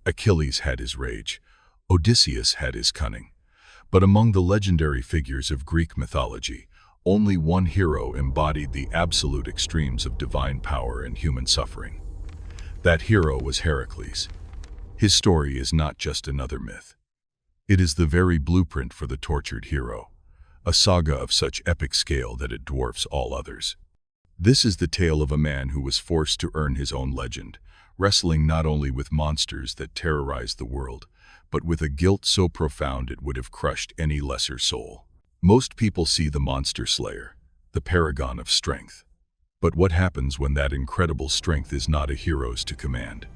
Achilles had his rage. Odysseus had his cunning. But among the legendary figures of Greek mythology, only one hero embodied the absolute extremes of divine power and human suffering. That hero was Heracles. His story is not just another myth. It is the very blueprint for the tortured hero, a saga of such epic scale that it dwarfs all others. This is the tale of a man who was forced to earn his own legend, wrestling not only with monsters that terrorized the world, but with a guilt so profound it would have crushed any lesser soul. Most people see the monster slayer, the paragon of strength. But what happens when that incredible strength is not a hero's to command?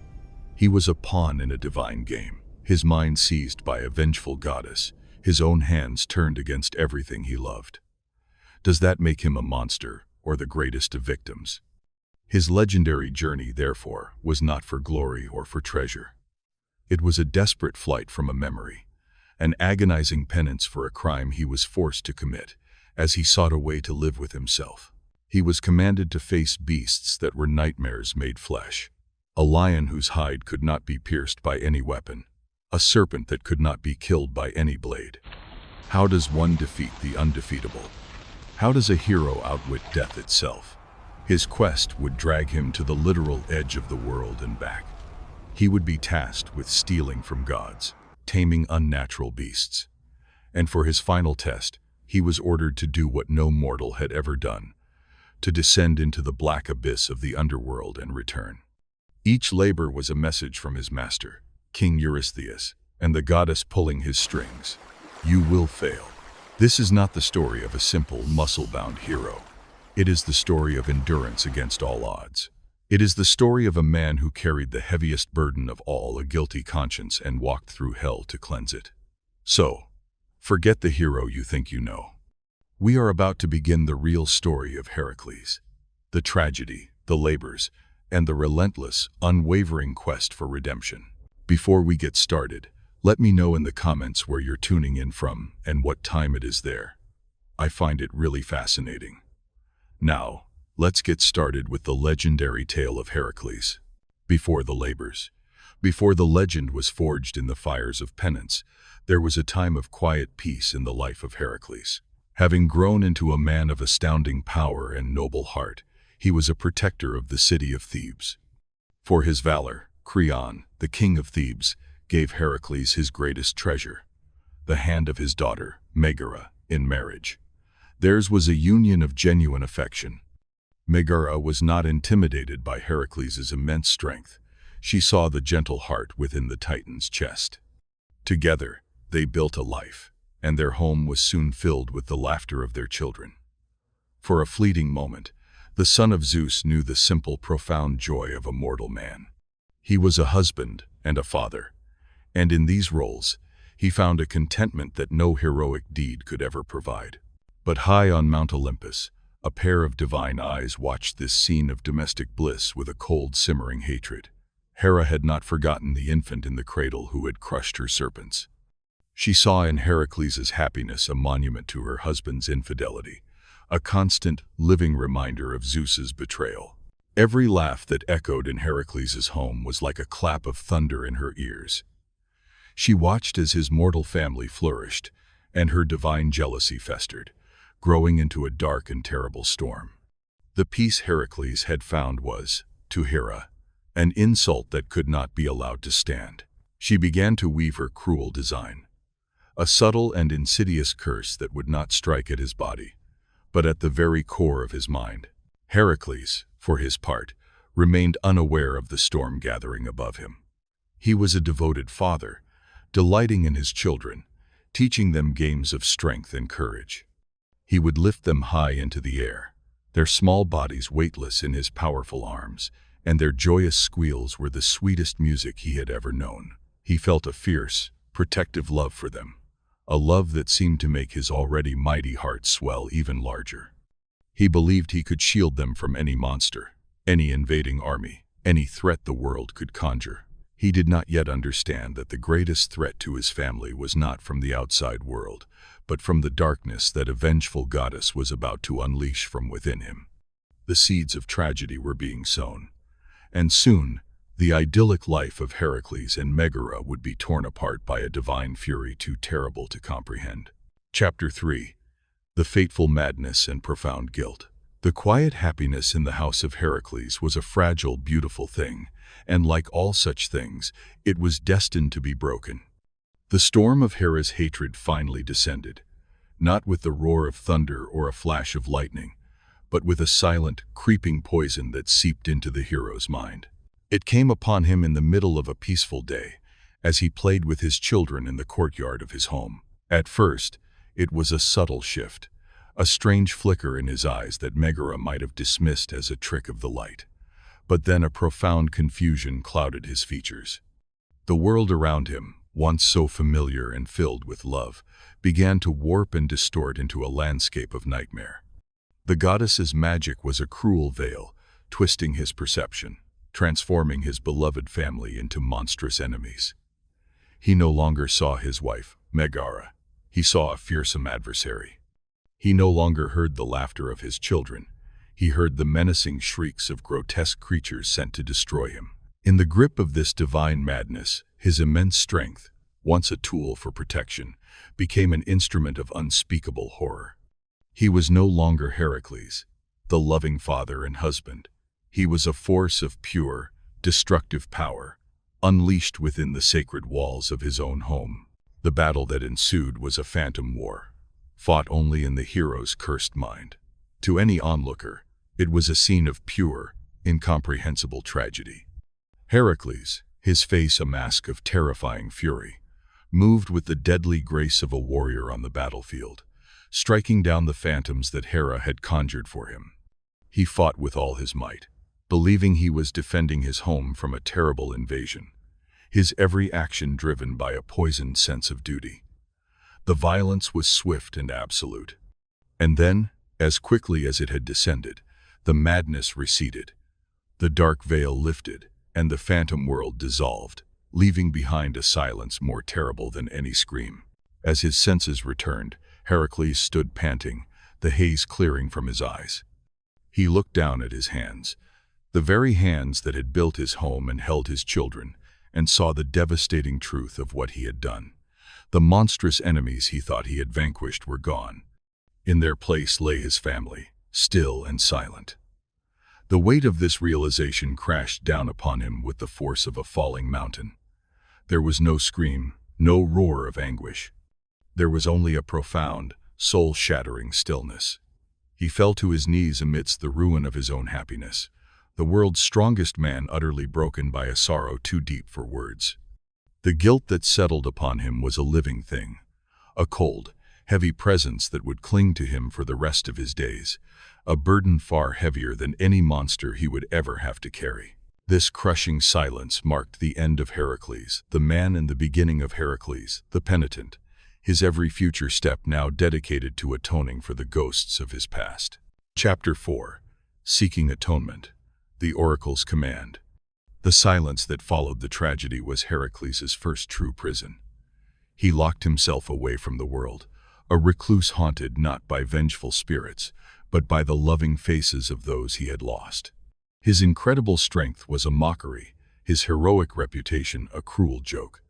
He was a pawn in a divine game, his mind seized by a vengeful goddess, his own hands turned against everything he loved. Does that make him a monster, or the greatest of victims? His legendary journey, therefore, was not for glory or for treasure. It was a desperate flight from a memory, an agonizing penance for a crime he was forced to commit, as he sought a way to live with himself. He was commanded to face beasts that were nightmares made flesh, a lion whose hide could not be pierced by any weapon, a serpent that could not be killed by any blade. How does one defeat the undefeatable? How does a hero outwit death itself? His quest would drag him to the literal edge of the world and back. He would be tasked with stealing from gods, taming unnatural beasts. And for his final test, he was ordered to do what no mortal had ever done, to descend into the black abyss of the underworld and return. Each labor was a message from his master, King Eurystheus, and the goddess pulling his strings. You will fail. This is not the story of a simple, muscle-bound hero. It is the story of endurance against all odds. It is the story of a man who carried the heaviest burden of all, a guilty conscience, and walked through hell to cleanse it. So, forget the hero you think you know. We are about to begin the real story of Heracles, the tragedy, the labors, and the relentless, unwavering quest for redemption. Before we get started, let me know in the comments where you're tuning in from and what time it is there. I find it really fascinating. Now, let's get started with the legendary tale of Heracles. Before the labors, before the legend was forged in the fires of penance, there was a time of quiet peace in the life of Heracles. Having grown into a man of astounding power and noble heart, he was a protector of the city of Thebes. For his valor, Creon, the king of Thebes, gave Heracles his greatest treasure, the hand of his daughter, Megara, in marriage. Theirs was a union of genuine affection. Megara was not intimidated by Heracles' immense strength. She saw the gentle heart within the Titan's chest. Together, they built a life, and their home was soon filled with the laughter of their children. For a fleeting moment, the son of Zeus knew the simple, profound joy of a mortal man. He was a husband and a father, and in these roles, he found a contentment that no heroic deed could ever provide. But high on Mount Olympus, a pair of divine eyes watched this scene of domestic bliss with a cold, simmering hatred. Hera had not forgotten the infant in the cradle who had crushed her serpents. She saw in Heracles' happiness a monument to her husband's infidelity, a constant, living reminder of Zeus's betrayal. Every laugh that echoed in Heracles' home was like a clap of thunder in her ears. She watched as his mortal family flourished, and her divine jealousy festered, growing into a dark and terrible storm. The peace Heracles had found was, to Hera, an insult that could not be allowed to stand. She began to weave her cruel design, a subtle and insidious curse that would not strike at his body, but at the very core of his mind. Heracles, for his part, remained unaware of the storm gathering above him. He was a devoted father, delighting in his children, teaching them games of strength and courage. He would lift them high into the air, their small bodies weightless in his powerful arms, and their joyous squeals were the sweetest music he had ever known. He felt a fierce, protective love for them, a love that seemed to make his already mighty heart swell even larger. He believed he could shield them from any monster, any invading army, any threat the world could conjure. He did not yet understand that the greatest threat to his family was not from the outside world, but from the darkness that a vengeful goddess was about to unleash from within him. The seeds of tragedy were being sown, and soon The idyllic life of Heracles and Megara would be torn apart by a divine fury too terrible to comprehend. Chapter 3. The fateful madness and profound guilt. The quiet happiness in the house of Heracles was a fragile, beautiful thing, and like all such things, it was destined to be broken. The storm of Hera's hatred finally descended, not with the roar of thunder or a flash of lightning, but with a silent, creeping poison that seeped into the hero's mind. It came upon him in the middle of a peaceful day, as he played with his children in the courtyard of his home. At first, it was a subtle shift, a strange flicker in his eyes that Megara might have dismissed as a trick of the light. But then a profound confusion clouded his features. The world around him, once so familiar and filled with love, began to warp and distort into a landscape of nightmare. The goddess's magic was a cruel veil, twisting his perception, transforming his beloved family into monstrous enemies. He no longer saw his wife, Megara. He saw a fearsome adversary. He no longer heard the laughter of his children. He heard the menacing shrieks of grotesque creatures sent to destroy him. In the grip of this divine madness, his immense strength, once a tool for protection, became an instrument of unspeakable horror. He was no longer Heracles, the loving father and husband. He was a force of pure, destructive power, unleashed within the sacred walls of his own home. The battle that ensued was a phantom war, fought only in the hero's cursed mind. To any onlooker, it was a scene of pure, incomprehensible tragedy. Heracles, his face a mask of terrifying fury, moved with the deadly grace of a warrior on the battlefield, striking down the phantoms that Hera had conjured for him. He fought with all his might, believing he was defending his home from a terrible invasion, his every action driven by a poisoned sense of duty. The violence was swift and absolute. And then, as quickly as it had descended, the madness receded. The dark veil lifted, and the phantom world dissolved, leaving behind a silence more terrible than any scream. As his senses returned, Heracles stood panting, the haze clearing from his eyes. He looked down at his hands, the very hands that had built his home and held his children, and saw the devastating truth of what he had done. The monstrous enemies he thought he had vanquished were gone. In their place lay his family, still and silent. The weight of this realization crashed down upon him with the force of a falling mountain. There was no scream, no roar of anguish. There was only a profound, soul-shattering stillness. He fell to his knees amidst the ruin of his own happiness, the world's strongest man utterly broken by a sorrow too deep for words. The guilt that settled upon him was a living thing, a cold, heavy presence that would cling to him for the rest of his days, a burden far heavier than any monster he would ever have to carry. This crushing silence marked the end of Heracles, the man and the beginning of Heracles, the penitent, his every future step now dedicated to atoning for the ghosts of his past. Chapter 4. Seeking Atonement. The Oracle's Command. The silence that followed the tragedy was Heracles' first true prison. He locked himself away from the world, a recluse haunted not by vengeful spirits, but by the loving faces of those he had lost. His incredible strength was a mockery, his heroic reputation a cruel joke.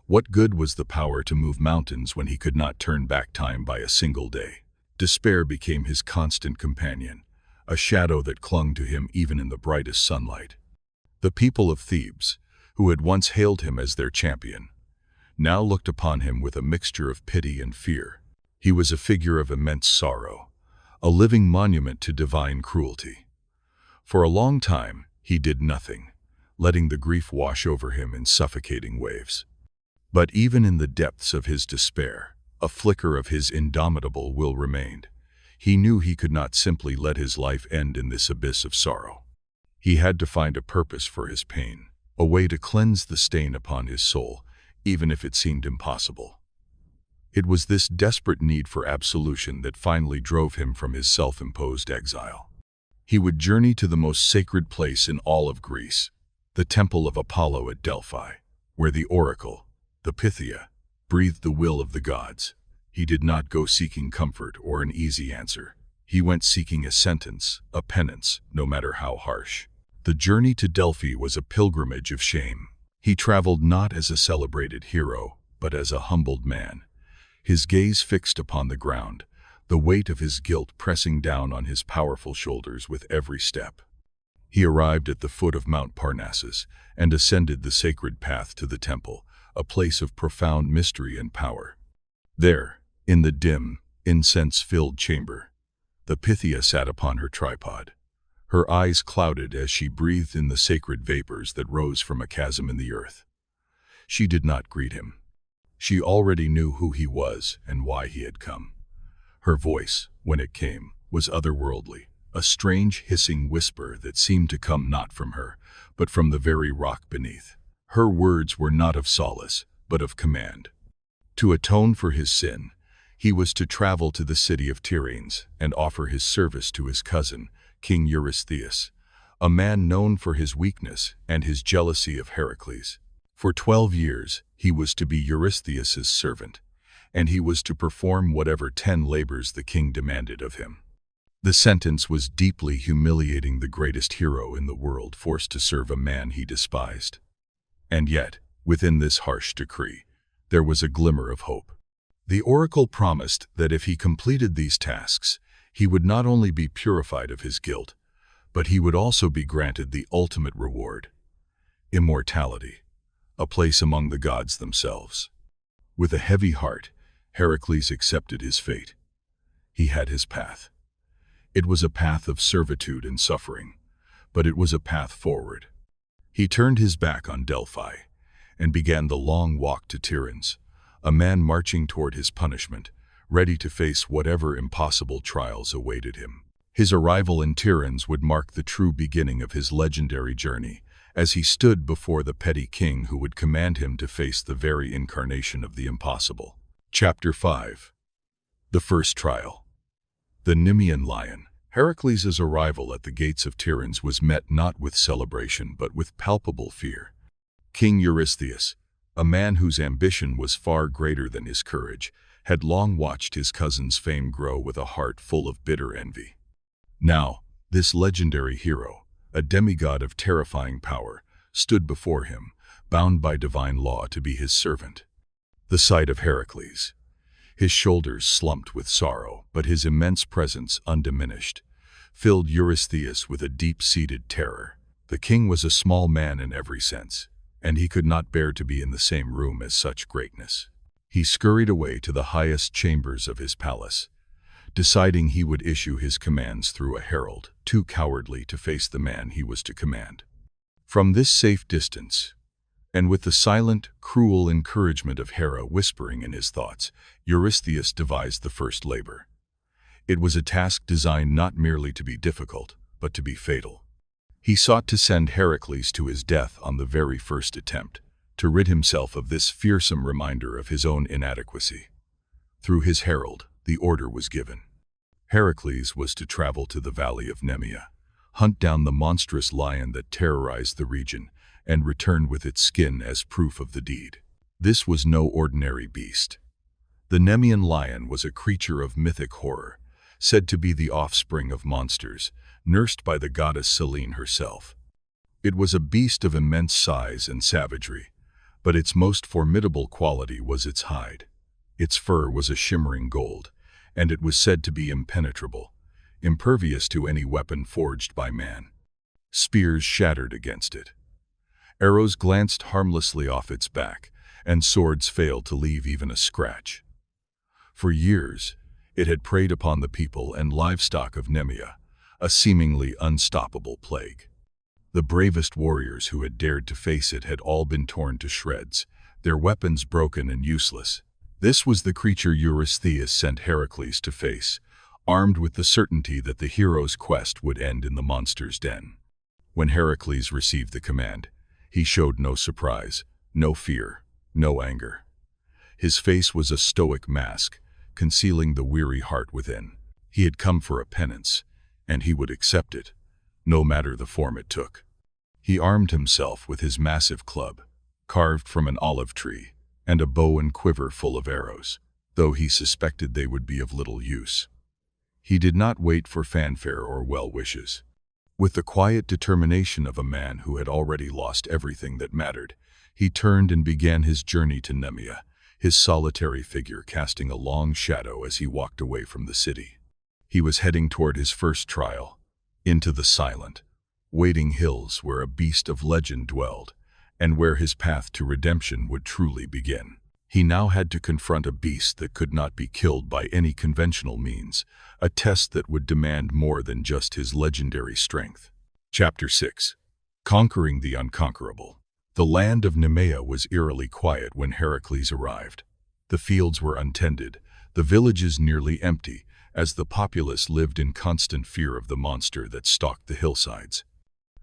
What good was the power to move mountains when he could not turn back time by a single day? Despair became his constant companion, a shadow that clung to him even in the brightest sunlight. The people of Thebes, who had once hailed him as their champion, now looked upon him with a mixture of pity and fear. He was a figure of immense sorrow, a living monument to divine cruelty. For a long time, he did nothing, letting the grief wash over him in suffocating waves. But even in the depths of his despair, a flicker of his indomitable will remained. He knew he could not simply let his life end in this abyss of sorrow. He had to find a purpose for his pain, a way to cleanse the stain upon his soul, even if it seemed impossible. It was this desperate need for absolution that finally drove him from his self-imposed exile. He would journey to the most sacred place in all of Greece, the Temple of Apollo at Delphi, where the oracle, the Pythia, breathed the will of the gods. He did not go seeking comfort or an easy answer. He went seeking a sentence, a penance, no matter how harsh. The journey to Delphi was a pilgrimage of shame. He traveled not as a celebrated hero, but as a humbled man, his gaze fixed upon the ground, the weight of his guilt pressing down on his powerful shoulders with every step. He arrived at the foot of Mount Parnassus and ascended the sacred path to the temple, a place of profound mystery and power. There, in the dim, incense-filled chamber, the Pythia sat upon her tripod, her eyes clouded as she breathed in the sacred vapors that rose from a chasm in the earth. She did not greet him. She already knew who he was and why he had come. Her voice, when it came, was otherworldly, a strange hissing whisper that seemed to come not from her, but from the very rock beneath. Her words were not of solace, but of command. To atone for his sin, he was to travel to the city of Tiryns and offer his service to his cousin, King Eurystheus, a man known for his weakness and his jealousy of Heracles. For 12 years, he was to be Eurystheus's servant, and he was to perform whatever 10 labors the king demanded of him. The sentence was deeply humiliating the greatest hero in the world forced to serve a man he despised. And yet, within this harsh decree, there was a glimmer of hope. The oracle promised that if he completed these tasks, he would not only be purified of his guilt, but he would also be granted the ultimate reward, immortality, a place among the gods themselves. With a heavy heart, Heracles accepted his fate. He had his path. It was a path of servitude and suffering, but it was a path forward. He turned his back on Delphi and began the long walk to Tiryns, a man marching toward his punishment, ready to face whatever impossible trials awaited him. His arrival in Tiryns would mark the true beginning of his legendary journey, as he stood before the petty king who would command him to face the very incarnation of the impossible. Chapter 5. The First Trial. The Nemean Lion. Heracles' arrival at the gates of Tiryns was met not with celebration but with palpable fear. King Eurystheus, a man whose ambition was far greater than his courage, had long watched his cousin's fame grow with a heart full of bitter envy. Now, this legendary hero, a demigod of terrifying power, stood before him, bound by divine law to be his servant. The sight of Heracles, his shoulders slumped with sorrow, but his immense presence undiminished, filled Eurystheus with a deep-seated terror. The king was a small man in every sense, and he could not bear to be in the same room as such greatness. He scurried away to the highest chambers of his palace, deciding he would issue his commands through a herald, too cowardly to face the man he was to command. From this safe distance, and with the silent, cruel encouragement of Hera whispering in his thoughts, Eurystheus devised the first labor. It was a task designed not merely to be difficult, but to be fatal. He sought to send Heracles to his death on the very first attempt, to rid himself of this fearsome reminder of his own inadequacy. Through his herald, the order was given. Heracles was to travel to the valley of Nemea, hunt down the monstrous lion that terrorized the region, and return with its skin as proof of the deed. This was no ordinary beast. The Nemean lion was a creature of mythic horror, said to be the offspring of monsters, nursed by the goddess Selene herself. It was a beast of immense size and savagery, but its most formidable quality was its hide. Its fur was a shimmering gold, and it was said to be impenetrable, impervious to any weapon forged by man. Spears shattered against it. Arrows glanced harmlessly off its back, and swords failed to leave even a scratch. For years, it had preyed upon the people and livestock of Nemea, a seemingly unstoppable plague. The bravest warriors who had dared to face it had all been torn to shreds, their weapons broken and useless. This was the creature Eurystheus sent Heracles to face, armed with the certainty that the hero's quest would end in the monster's den. When Heracles received the command, he showed no surprise, no fear, no anger. His face was a stoic mask, concealing the weary heart within. He had come for a penance, and he would accept it, no matter the form it took. He armed himself with his massive club, carved from an olive tree, and a bow and quiver full of arrows, though he suspected they would be of little use. He did not wait for fanfare or well wishes. With the quiet determination of a man who had already lost everything that mattered, he turned and began his journey to Nemea, his solitary figure casting a long shadow as he walked away from the city. He was heading toward his first trial, into the silent, waiting hills where a beast of legend dwelled, and where his path to redemption would truly begin. He now had to confront a beast that could not be killed by any conventional means, a test that would demand more than just his legendary strength. Chapter 6. Conquering the Unconquerable. The land of Nemea was eerily quiet when Heracles arrived. The fields were untended, the villages nearly empty, as the populace lived in constant fear of the monster that stalked the hillsides.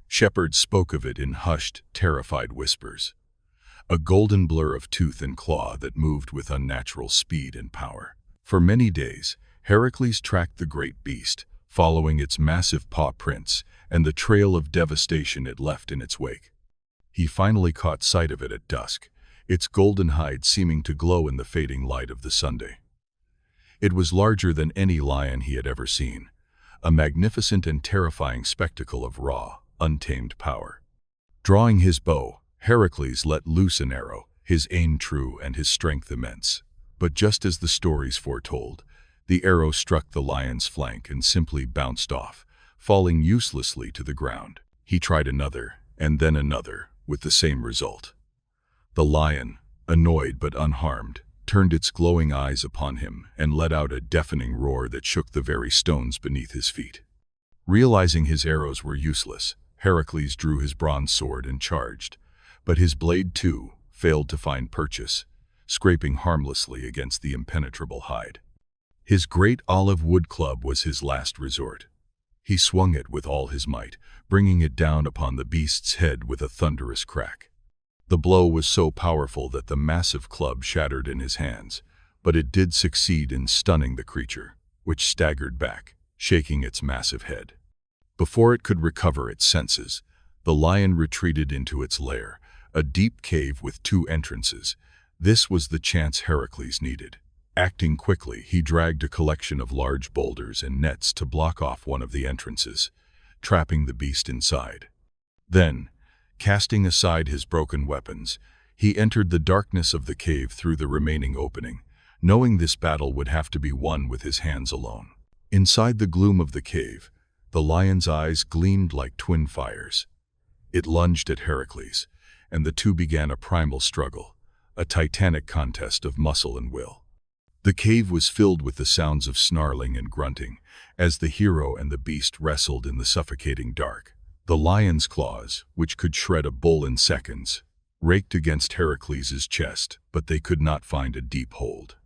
Shepherds spoke of it in hushed, terrified whispers. A golden blur of tooth and claw that moved with unnatural speed and power. For many days, Heracles tracked the great beast, following its massive paw prints and the trail of devastation it left in its wake. He finally caught sight of it at dusk, its golden hide seeming to glow in the fading light of the Sunday. It was larger than any lion he had ever seen, a magnificent and terrifying spectacle of raw, untamed power. Drawing his bow, Heracles let loose an arrow, his aim true and his strength immense. But just as the stories foretold, the arrow struck the lion's flank and simply bounced off, falling uselessly to the ground. He tried another, and then another, with the same result. The lion, annoyed but unharmed, turned its glowing eyes upon him and let out a deafening roar that shook the very stones beneath his feet. Realizing his arrows were useless, Heracles drew his bronze sword and charged, but his blade, too, failed to find purchase, scraping harmlessly against the impenetrable hide. His great olive wood club was his last resort. He swung it with all his might, bringing it down upon the beast's head with a thunderous crack. The blow was so powerful that the massive club shattered in his hands, but it did succeed in stunning the creature, which staggered back, shaking its massive head. Before it could recover its senses, the lion retreated into its lair, a deep cave with 2 entrances. This was the chance Heracles needed. Acting quickly, he dragged a collection of large boulders and nets to block off one of the entrances, trapping the beast inside. Then, casting aside his broken weapons, he entered the darkness of the cave through the remaining opening, knowing this battle would have to be won with his hands alone. Inside the gloom of the cave, the lion's eyes gleamed like twin fires. It lunged at Heracles, and the two began a primal struggle, a titanic contest of muscle and will. The cave was filled with the sounds of snarling and grunting, as the hero and the beast wrestled in the suffocating dark. The lion's claws, which could shred a bull in seconds, raked against Heracles' chest, but they could not find a deep hold.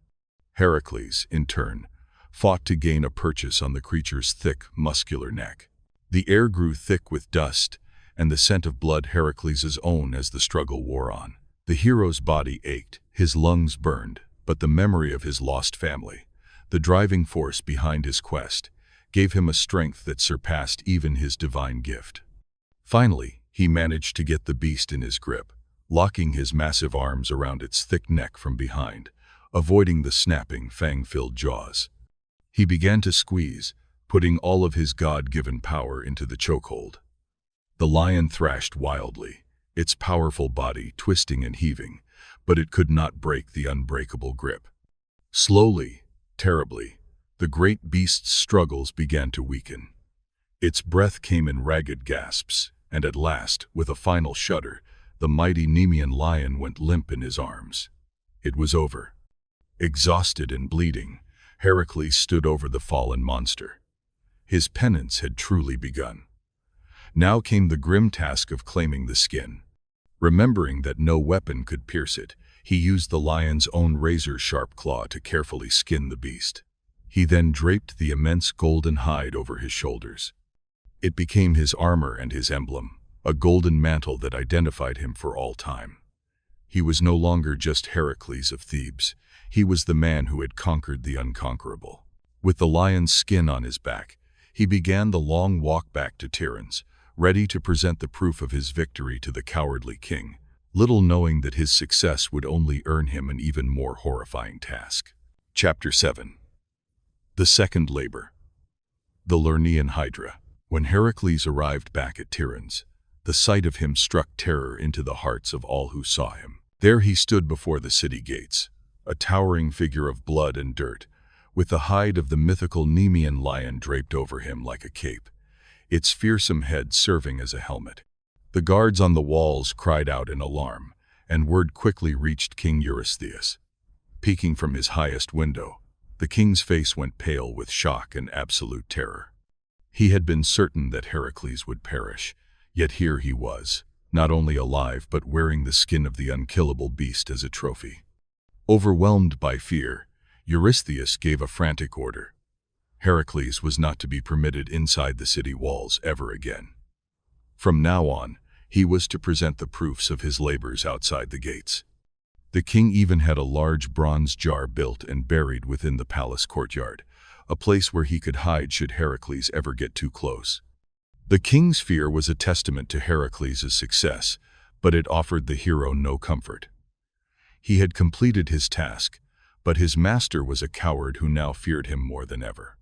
Heracles, in turn, fought to gain a purchase on the creature's thick, muscular neck. The air grew thick with dust, and the scent of blood Heracles' own as the struggle wore on. The hero's body ached, his lungs burned, but the memory of his lost family, the driving force behind his quest, gave him a strength that surpassed even his divine gift. Finally, he managed to get the beast in his grip, locking his massive arms around its thick neck from behind, avoiding the snapping, fang-filled jaws. He began to squeeze, putting all of his God-given power into the chokehold. The lion thrashed wildly, its powerful body twisting and heaving, but it could not break the unbreakable grip. Slowly, terribly, the great beast's struggles began to weaken. Its breath came in ragged gasps, and at last, with a final shudder, the mighty Nemean Lion went limp in his arms. It was over. Exhausted and bleeding, Heracles stood over the fallen monster. His penance had truly begun. Now came the grim task of claiming the skin. Remembering that no weapon could pierce it, he used the lion's own razor-sharp claw to carefully skin the beast. He then draped the immense golden hide over his shoulders. It became his armor and his emblem, a golden mantle that identified him for all time. He was no longer just Heracles of Thebes. He was the man who had conquered the unconquerable. With the lion's skin on his back, he began the long walk back to Tiryns, ready to present the proof of his victory to the cowardly king, little knowing that his success would only earn him an even more horrifying task. Chapter 7. The Second Labor. The Lernaean Hydra. When Heracles arrived back at Tiryns, the sight of him struck terror into the hearts of all who saw him. There he stood before the city gates, a towering figure of blood and dirt, with the hide of the mythical Nemean Lion draped over him like a cape, its fearsome head serving as a helmet. The guards on the walls cried out in alarm, and word quickly reached King Eurystheus. Peeking from his highest window, the king's face went pale with shock and absolute terror. He had been certain that Heracles would perish, yet here he was, not only alive but wearing the skin of the unkillable beast as a trophy. Overwhelmed by fear, Eurystheus gave a frantic order. Heracles was not to be permitted inside the city walls ever again. From now on, he was to present the proofs of his labors outside the gates. The king even had a large bronze jar built and buried within the palace courtyard, a place where he could hide should Heracles ever get too close. The king's fear was a testament to Heracles' success, but it offered the hero no comfort. He had completed his task, but his master was a coward who now feared him more than ever.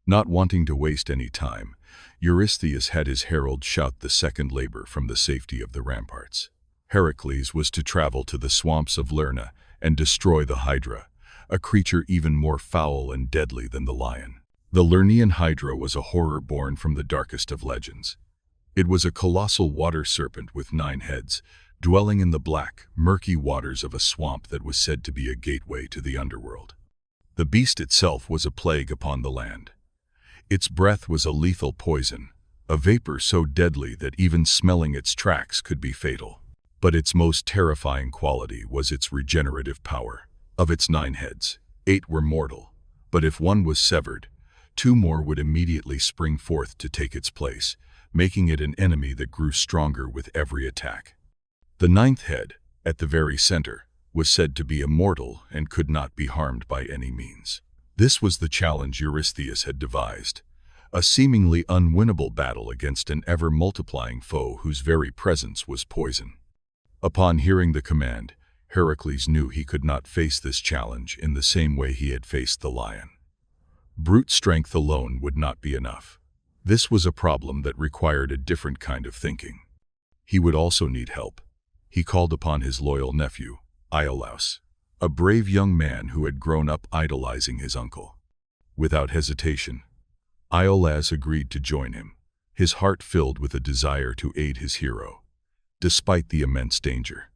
Not wanting to waste any time, Eurystheus had his herald shout the second labor from the safety of the ramparts. Heracles was to travel to the swamps of Lerna and destroy the Hydra, a creature even more foul and deadly than the lion. The Lernaean Hydra was a horror born from the darkest of legends. It was a colossal water serpent with 9 heads, dwelling in the black, murky waters of a swamp that was said to be a gateway to the underworld. The beast itself was a plague upon the land. Its breath was a lethal poison, a vapor so deadly that even smelling its tracks could be fatal. But its most terrifying quality was its regenerative power. Of its 9 heads, 8 were mortal, but if one was severed, 2 more would immediately spring forth to take its place, making it an enemy that grew stronger with every attack. The 9th head, at the very center, was said to be immortal and could not be harmed by any means. This was the challenge Eurystheus had devised, a seemingly unwinnable battle against an ever-multiplying foe whose very presence was poison. Upon hearing the command, Heracles knew he could not face this challenge in the same way he had faced the lion. Brute strength alone would not be enough. This was a problem that required a different kind of thinking. He would also need help. He called upon his loyal nephew, Iolaus, a brave young man who had grown up idolizing his uncle. Without hesitation, Iolaus agreed to join him, his heart filled with a desire to aid his hero. Despite the immense danger,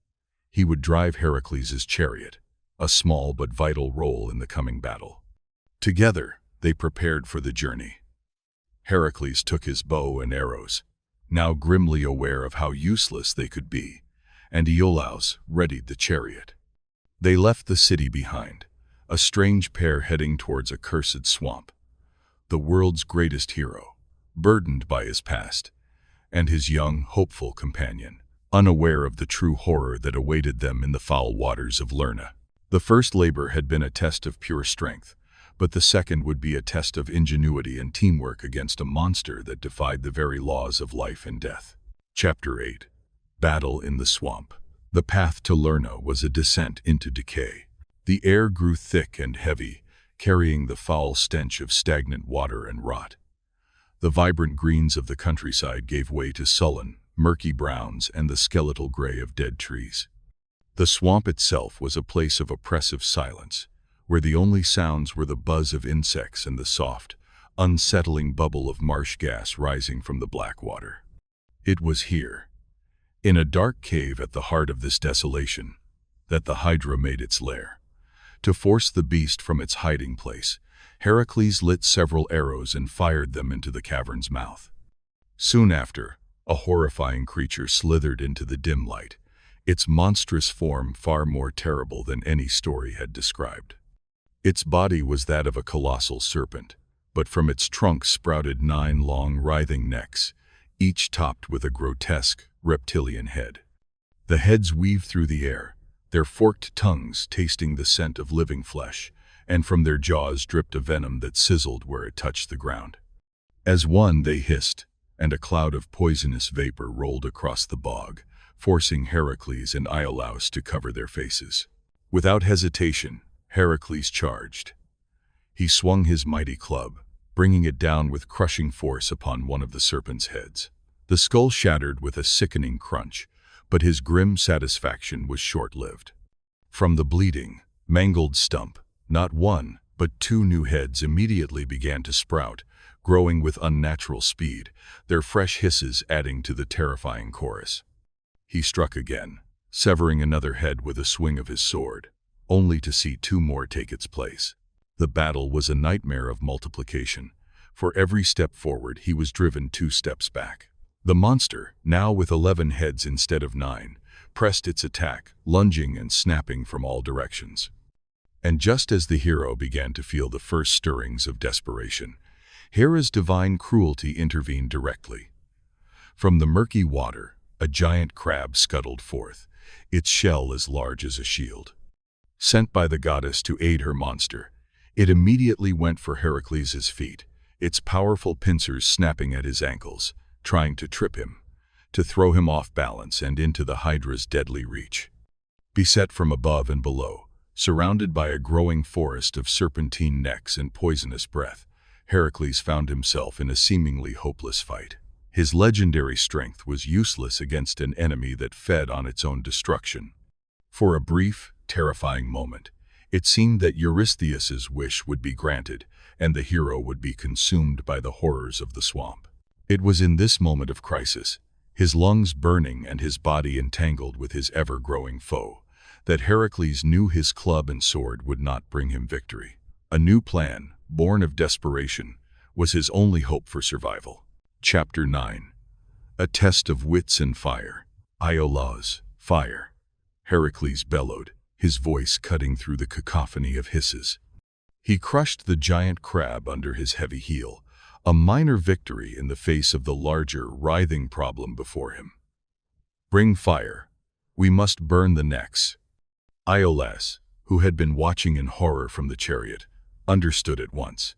he would drive Heracles' chariot, a small but vital role in the coming battle. Together, they prepared for the journey. Heracles took his bow and arrows, now grimly aware of how useless they could be, and Iolaus readied the chariot. They left the city behind, a strange pair heading towards a cursed swamp. The world's greatest hero, burdened by his past, and his young, hopeful companion, unaware of the true horror that awaited them in the foul waters of Lerna. The first labor had been a test of pure strength, but the second would be a test of ingenuity and teamwork against a monster that defied the very laws of life and death. Chapter 8. Battle in the Swamp. The path to Lerna was a descent into decay. The air grew thick and heavy, carrying the foul stench of stagnant water and rot. The vibrant greens of the countryside gave way to sullen, murky browns and the skeletal gray of dead trees. The swamp itself was a place of oppressive silence, where the only sounds were the buzz of insects and the soft, unsettling bubble of marsh gas rising from the black water. It was here, in a dark cave at the heart of this desolation, that the Hydra made its lair. To force the beast from its hiding place, Heracles lit several arrows and fired them into the cavern's mouth. Soon after, a horrifying creature slithered into the dim light, its monstrous form far more terrible than any story had described. Its body was that of a colossal serpent, but from its trunk sprouted 9 long, writhing necks, each topped with a grotesque, reptilian head. The heads weaved through the air, their forked tongues tasting the scent of living flesh, and from their jaws dripped a venom that sizzled where it touched the ground. As one, they hissed, and a cloud of poisonous vapor rolled across the bog, forcing Heracles and Iolaus to cover their faces. Without hesitation, Heracles charged. He swung his mighty club, bringing it down with crushing force upon one of the serpent's heads. The skull shattered with a sickening crunch, but his grim satisfaction was short-lived. From the bleeding, mangled stump, not one, but two new heads immediately began to sprout, growing with unnatural speed, their fresh hisses adding to the terrifying chorus. He struck again, severing another head with a swing of his sword, only to see two more take its place. The battle was a nightmare of multiplication. For every step forward, he was driven 2 steps back. The monster, now with 11 heads instead of 9, pressed its attack, lunging and snapping from all directions. And just as the hero began to feel the first stirrings of desperation, Hera's divine cruelty intervened directly. From the murky water, a giant crab scuttled forth, its shell as large as a shield. Sent by the goddess to aid her monster, it immediately went for Heracles' feet, its powerful pincers snapping at his ankles, trying to trip him, to throw him off balance and into the Hydra's deadly reach. Beset from above and below, surrounded by a growing forest of serpentine necks and poisonous breath, Heracles found himself in a seemingly hopeless fight. His legendary strength was useless against an enemy that fed on its own destruction. For a brief, terrifying moment, it seemed that Eurystheus's wish would be granted, and the hero would be consumed by the horrors of the swamp. It was in this moment of crisis, his lungs burning and his body entangled with his ever-growing foe, that Heracles knew his club and sword would not bring him victory. A new plan, born of desperation, was his only hope for survival. Chapter 9. A test of wits and fire. Iolaus, fire. Heracles bellowed, his voice cutting through the cacophony of hisses. He crushed the giant crab under his heavy heel, a minor victory in the face of the larger, writhing problem before him. Bring fire. We must burn the necks. Iolaus, who had been watching in horror from the chariot, understood at once.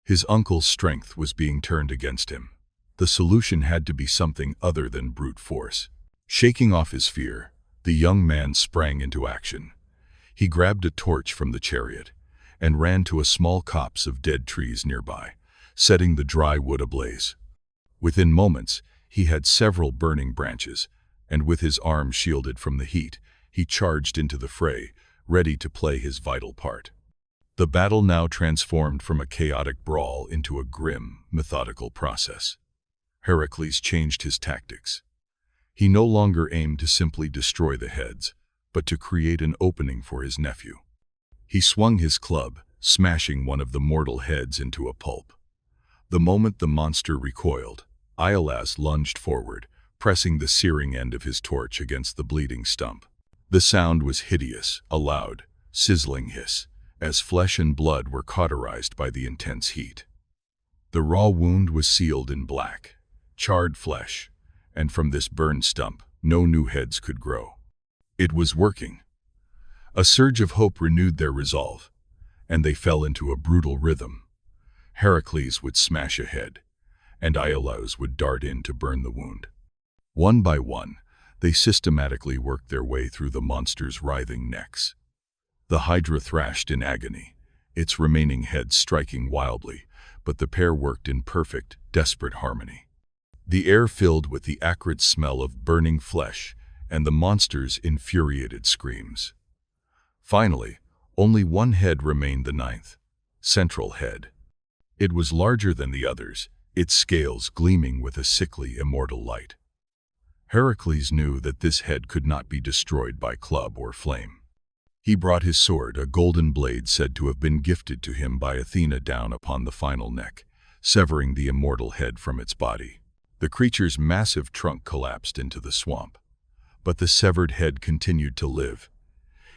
His uncle's strength was being turned against him. The solution had to be something other than brute force. Shaking off his fear, the young man sprang into action. He grabbed a torch from the chariot and ran to a small copse of dead trees nearby, setting the dry wood ablaze. Within moments, he had several burning branches, and with his arms shielded from the heat, he charged into the fray, ready to play his vital part. The battle now transformed from a chaotic brawl into a grim, methodical process. Heracles changed his tactics. He no longer aimed to simply destroy the heads, but to create an opening for his nephew. He swung his club, smashing one of the mortal heads into a pulp. The moment the monster recoiled, Iolaus lunged forward, pressing the searing end of his torch against the bleeding stump. The sound was hideous, a loud, sizzling hiss, as flesh and blood were cauterized by the intense heat. The raw wound was sealed in black, charred flesh, and from this burned stump, no new heads could grow. It was working. A surge of hope renewed their resolve, and they fell into a brutal rhythm. Heracles would smash a head, and Iolaus would dart in to burn the wound. One by one, they systematically worked their way through the monster's writhing necks. The Hydra thrashed in agony, its remaining heads striking wildly, but the pair worked in perfect, desperate harmony. The air filled with the acrid smell of burning flesh and the monster's infuriated screams. Finally, only one head remained, the ninth, central head. It was larger than the others, its scales gleaming with a sickly, immortal light. Heracles knew that this head could not be destroyed by club or flame. He brought his sword, a golden blade said to have been gifted to him by Athena, down upon the final neck, severing the immortal head from its body. The creature's massive trunk collapsed into the swamp, but the severed head continued to live,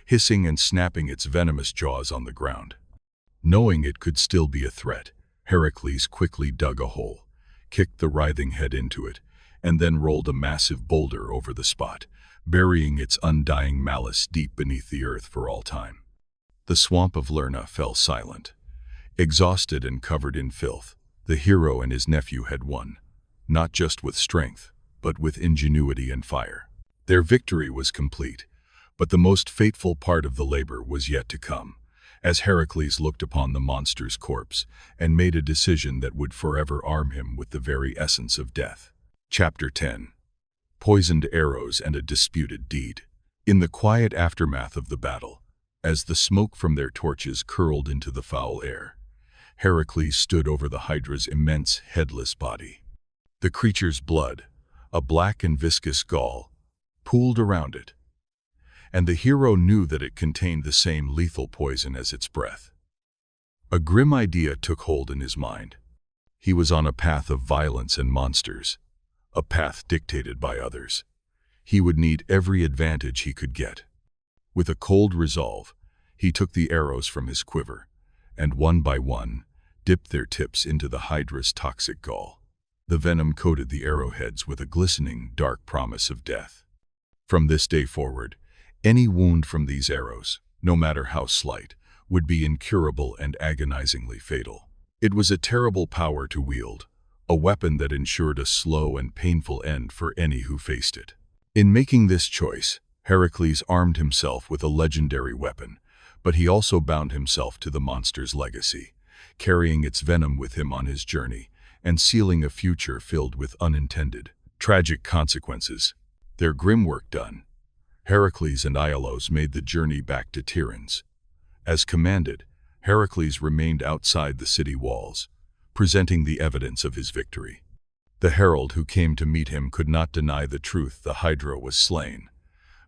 hissing and snapping its venomous jaws on the ground. Knowing it could still be a threat, Heracles quickly dug a hole, kicked the writhing head into it, and then rolled a massive boulder over the spot, burying its undying malice deep beneath the earth for all time. The swamp of Lerna fell silent. Exhausted and covered in filth, the hero and his nephew had won, not just with strength, but with ingenuity and fire. Their victory was complete, but the most fateful part of the labor was yet to come, as Heracles looked upon the monster's corpse and made a decision that would forever arm him with the very essence of death. Chapter 10. Poisoned Arrows and a Disputed Deed. In the quiet aftermath of the battle, as the smoke from their torches curled into the foul air, Heracles stood over the Hydra's immense, headless body. The creature's blood, a black and viscous gall, pooled around it, and the hero knew that it contained the same lethal poison as its breath. A grim idea took hold in his mind. He was on a path of violence and monsters, a path dictated by others. He would need every advantage he could get. With a cold resolve, he took the arrows from his quiver, and one by one, dipped their tips into the Hydra's toxic gall. The venom coated the arrowheads with a glistening, dark promise of death. From this day forward, any wound from these arrows, no matter how slight, would be incurable and agonizingly fatal. It was a terrible power to wield, a weapon that ensured a slow and painful end for any who faced it. In making this choice, Heracles armed himself with a legendary weapon, but he also bound himself to the monster's legacy, carrying its venom with him on his journey and sealing a future filled with unintended, tragic consequences. Their grim work done, Heracles and Iolaus made the journey back to Tiryns. As commanded, Heracles remained outside the city walls, presenting the evidence of his victory. The herald who came to meet him could not deny the truth: the Hydra was slain.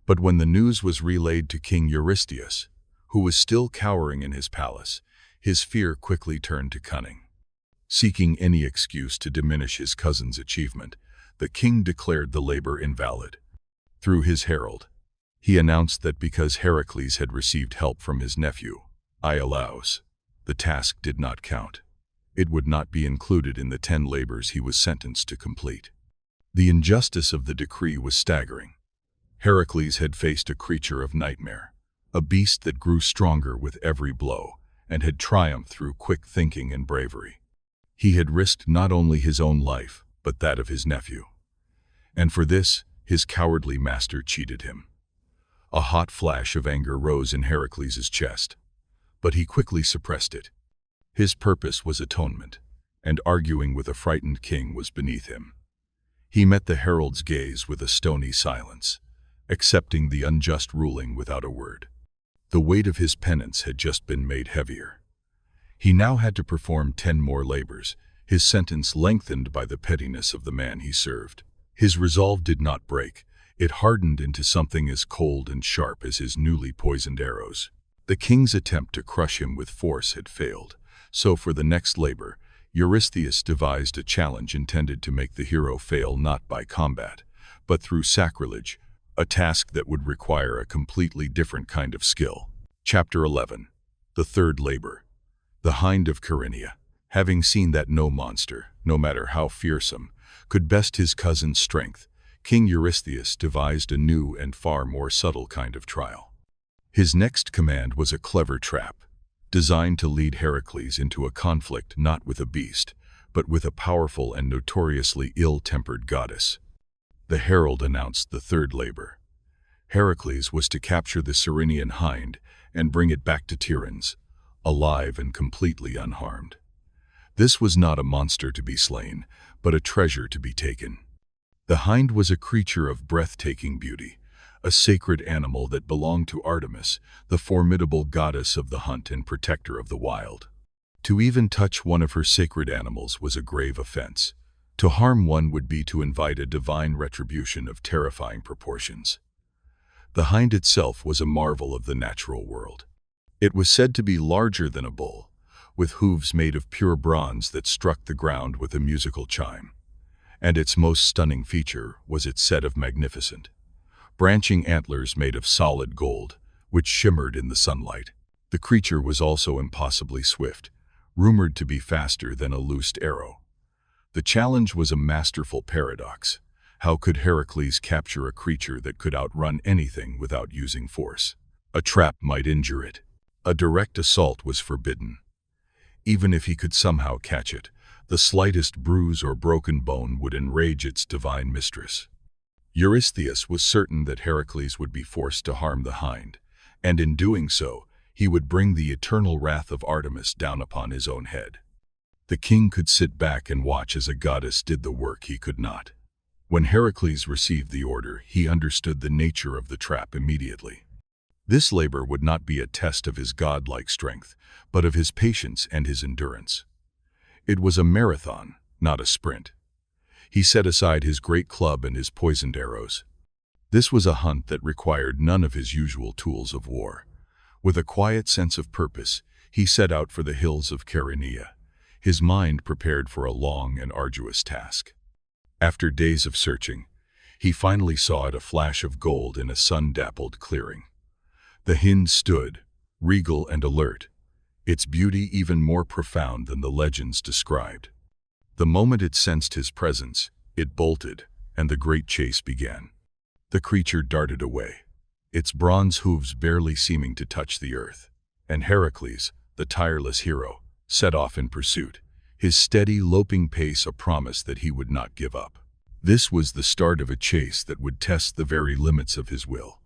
But when the news was relayed to King Eurystheus, who was still cowering in his palace, his fear quickly turned to cunning. Seeking any excuse to diminish his cousin's achievement, the king declared the labor invalid. Through his herald, he announced that because Heracles had received help from his nephew, Iolaus, the task did not count. It would not be included in the 10 labors he was sentenced to complete. The injustice of the decree was staggering. Heracles had faced a creature of nightmare, a beast that grew stronger with every blow, and had triumphed through quick thinking and bravery. He had risked not only his own life, but that of his nephew. And for this, his cowardly master cheated him. A hot flash of anger rose in Heracles' chest, but he quickly suppressed it. His purpose was atonement, and arguing with a frightened king was beneath him. He met the herald's gaze with a stony silence, accepting the unjust ruling without a word. The weight of his penance had just been made heavier. He now had to perform 10 more labors, his sentence lengthened by the pettiness of the man he served. His resolve did not break. It hardened into something as cold and sharp as his newly poisoned arrows. The king's attempt to crush him with force had failed, so for the next labor, Eurystheus devised a challenge intended to make the hero fail not by combat, but through sacrilege, a task that would require a completely different kind of skill. Chapter 11. The Third Labor. The Hind of Carinthia. Having seen that no monster, no matter how fearsome, could best his cousin's strength, King Eurystheus devised a new and far more subtle kind of trial. His next command was a clever trap, designed to lead Heracles into a conflict not with a beast, but with a powerful and notoriously ill-tempered goddess. The herald announced the third labor. Heracles was to capture the Lernaean hind and bring it back to Tiryns, alive and completely unharmed. This was not a monster to be slain, but a treasure to be taken. The hind was a creature of breathtaking beauty, a sacred animal that belonged to Artemis, the formidable goddess of the hunt and protector of the wild. To even touch one of her sacred animals was a grave offense. To harm one would be to invite a divine retribution of terrifying proportions. The hind itself was a marvel of the natural world. It was said to be larger than a bull, with hooves made of pure bronze that struck the ground with a musical chime. And its most stunning feature was its set of magnificent, branching antlers made of solid gold, which shimmered in the sunlight. The creature was also impossibly swift, rumored to be faster than a loosed arrow. The challenge was a masterful paradox. How could Heracles capture a creature that could outrun anything without using force? A trap might injure it. A direct assault was forbidden. Even if he could somehow catch it, the slightest bruise or broken bone would enrage its divine mistress. Eurystheus was certain that Heracles would be forced to harm the hind, and in doing so, He would bring the eternal wrath of Artemis down upon his own head. The king could sit back and watch as a goddess did the work he could not. When Heracles received the order, he understood the nature of the trap immediately. This labor would not be a test of his godlike strength, but of his patience and his endurance. It was a marathon, not a sprint. He set aside his great club and his poisoned arrows. This was a hunt that required none of his usual tools of war. With a quiet sense of purpose, he set out for the hills of Chaeronea, his mind prepared for a long and arduous task. After days of searching, he finally saw it, a flash of gold in a sun-dappled clearing. The hind stood, regal and alert, its beauty even more profound than the legends described. The moment it sensed his presence, it bolted, and the great chase began. The creature darted away, its bronze hooves barely seeming to touch the earth, and Heracles, the tireless hero, set off in pursuit, his steady, loping pace a promise that he would not give up. This was the start of a chase that would test the very limits of his will.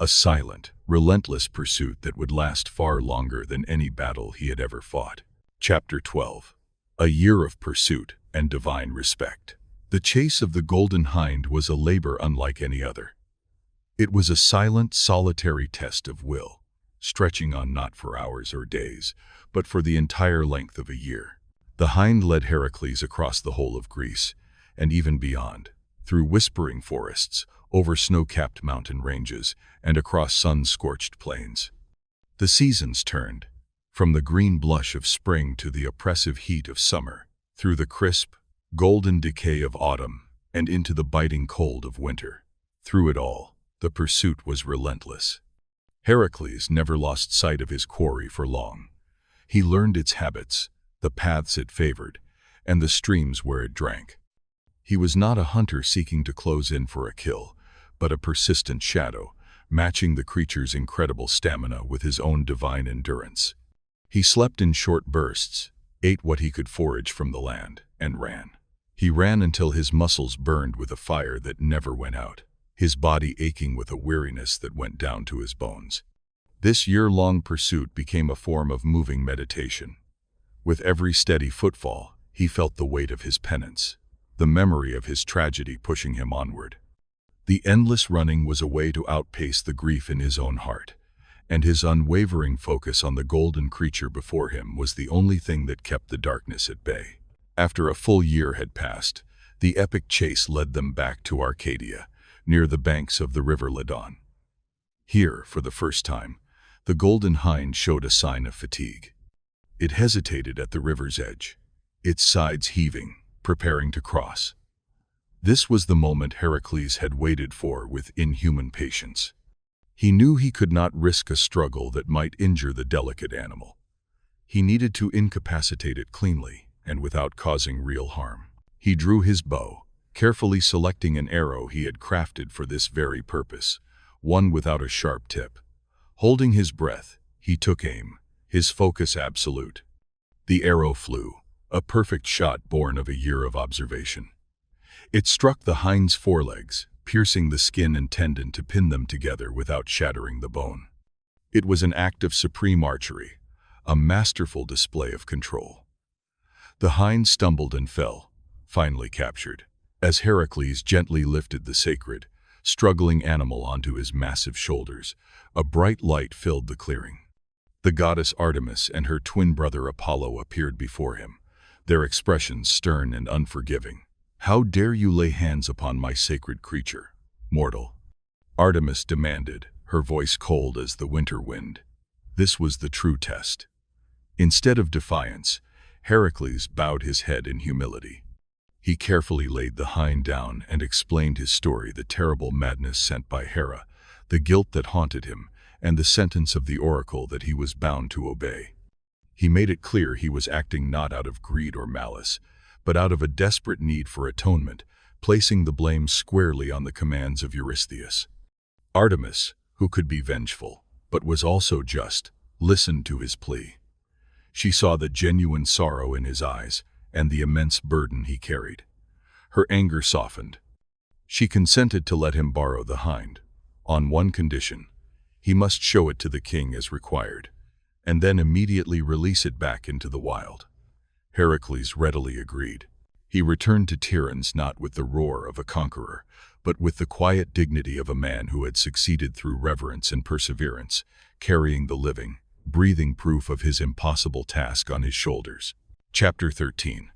A silent, relentless pursuit that would last far longer than any battle he had ever fought. Chapter 12. A year of pursuit and divine respect. The chase of the Golden Hind was a labor unlike any other. It was a silent, solitary test of will, stretching on not for hours or days, but for the entire length of a year. The hind led Heracles across the whole of Greece, and even beyond, through whispering forests, over snow-capped mountain ranges, and across sun-scorched plains. The seasons turned, from the green blush of spring to the oppressive heat of summer, through the crisp, golden decay of autumn, and into the biting cold of winter. Through it all, the pursuit was relentless. Heracles never lost sight of his quarry for long. He learned its habits, the paths it favored, and the streams where it drank. He was not a hunter seeking to close in for a kill, but a persistent shadow, matching the creature's incredible stamina with his own divine endurance. He slept in short bursts, ate what he could forage from the land, and ran. He ran until his muscles burned with a fire that never went out, his body aching with a weariness that went down to his bones. This year-long pursuit became a form of moving meditation. With every steady footfall, he felt the weight of his penance, the memory of his tragedy pushing him onward. The endless running was a way to outpace the grief in his own heart, and his unwavering focus on the golden creature before him was the only thing that kept the darkness at bay. After a full year had passed, the epic chase led them back to Arcadia, near the banks of the river Ladon. Here, for the first time, the Golden Hind showed a sign of fatigue. It hesitated at the river's edge, its sides heaving, preparing to cross. This was the moment Heracles had waited for with inhuman patience. He knew he could not risk a struggle that might injure the delicate animal. He needed to incapacitate it cleanly and without causing real harm. He drew his bow, carefully selecting an arrow he had crafted for this very purpose, one without a sharp tip. Holding his breath, he took aim, his focus absolute. The arrow flew, a perfect shot born of a year of observation. It struck the hind's forelegs, piercing the skin and tendon to pin them together without shattering the bone. It was an act of supreme archery, a masterful display of control. The hind stumbled and fell, finally captured, as Heracles gently lifted the sacred, struggling animal onto his massive shoulders. A bright light filled the clearing. The goddess Artemis and her twin brother Apollo appeared before him, their expressions stern and unforgiving. "How dare you lay hands upon my sacred creature, mortal?" Artemis demanded, her voice cold as the winter wind. This was the true test. Instead of defiance, Heracles bowed his head in humility. He carefully laid the hind down and explained his story, the terrible madness sent by Hera, the guilt that haunted him, and the sentence of the oracle that he was bound to obey. He made it clear he was acting not out of greed or malice, but out of a desperate need for atonement, placing the blame squarely on the commands of Eurystheus. Artemis, who could be vengeful, but was also just, listened to his plea. She saw the genuine sorrow in his eyes and the immense burden he carried. Her anger softened. She consented to let him borrow the hind, on one condition: He must show it to the king as required, and then immediately release it back into the wild. Heracles readily agreed. He returned to Tiryns not with the roar of a conqueror, but with the quiet dignity of a man who had succeeded through reverence and perseverance, carrying the living, breathing proof of his impossible task on his shoulders. Chapter 13.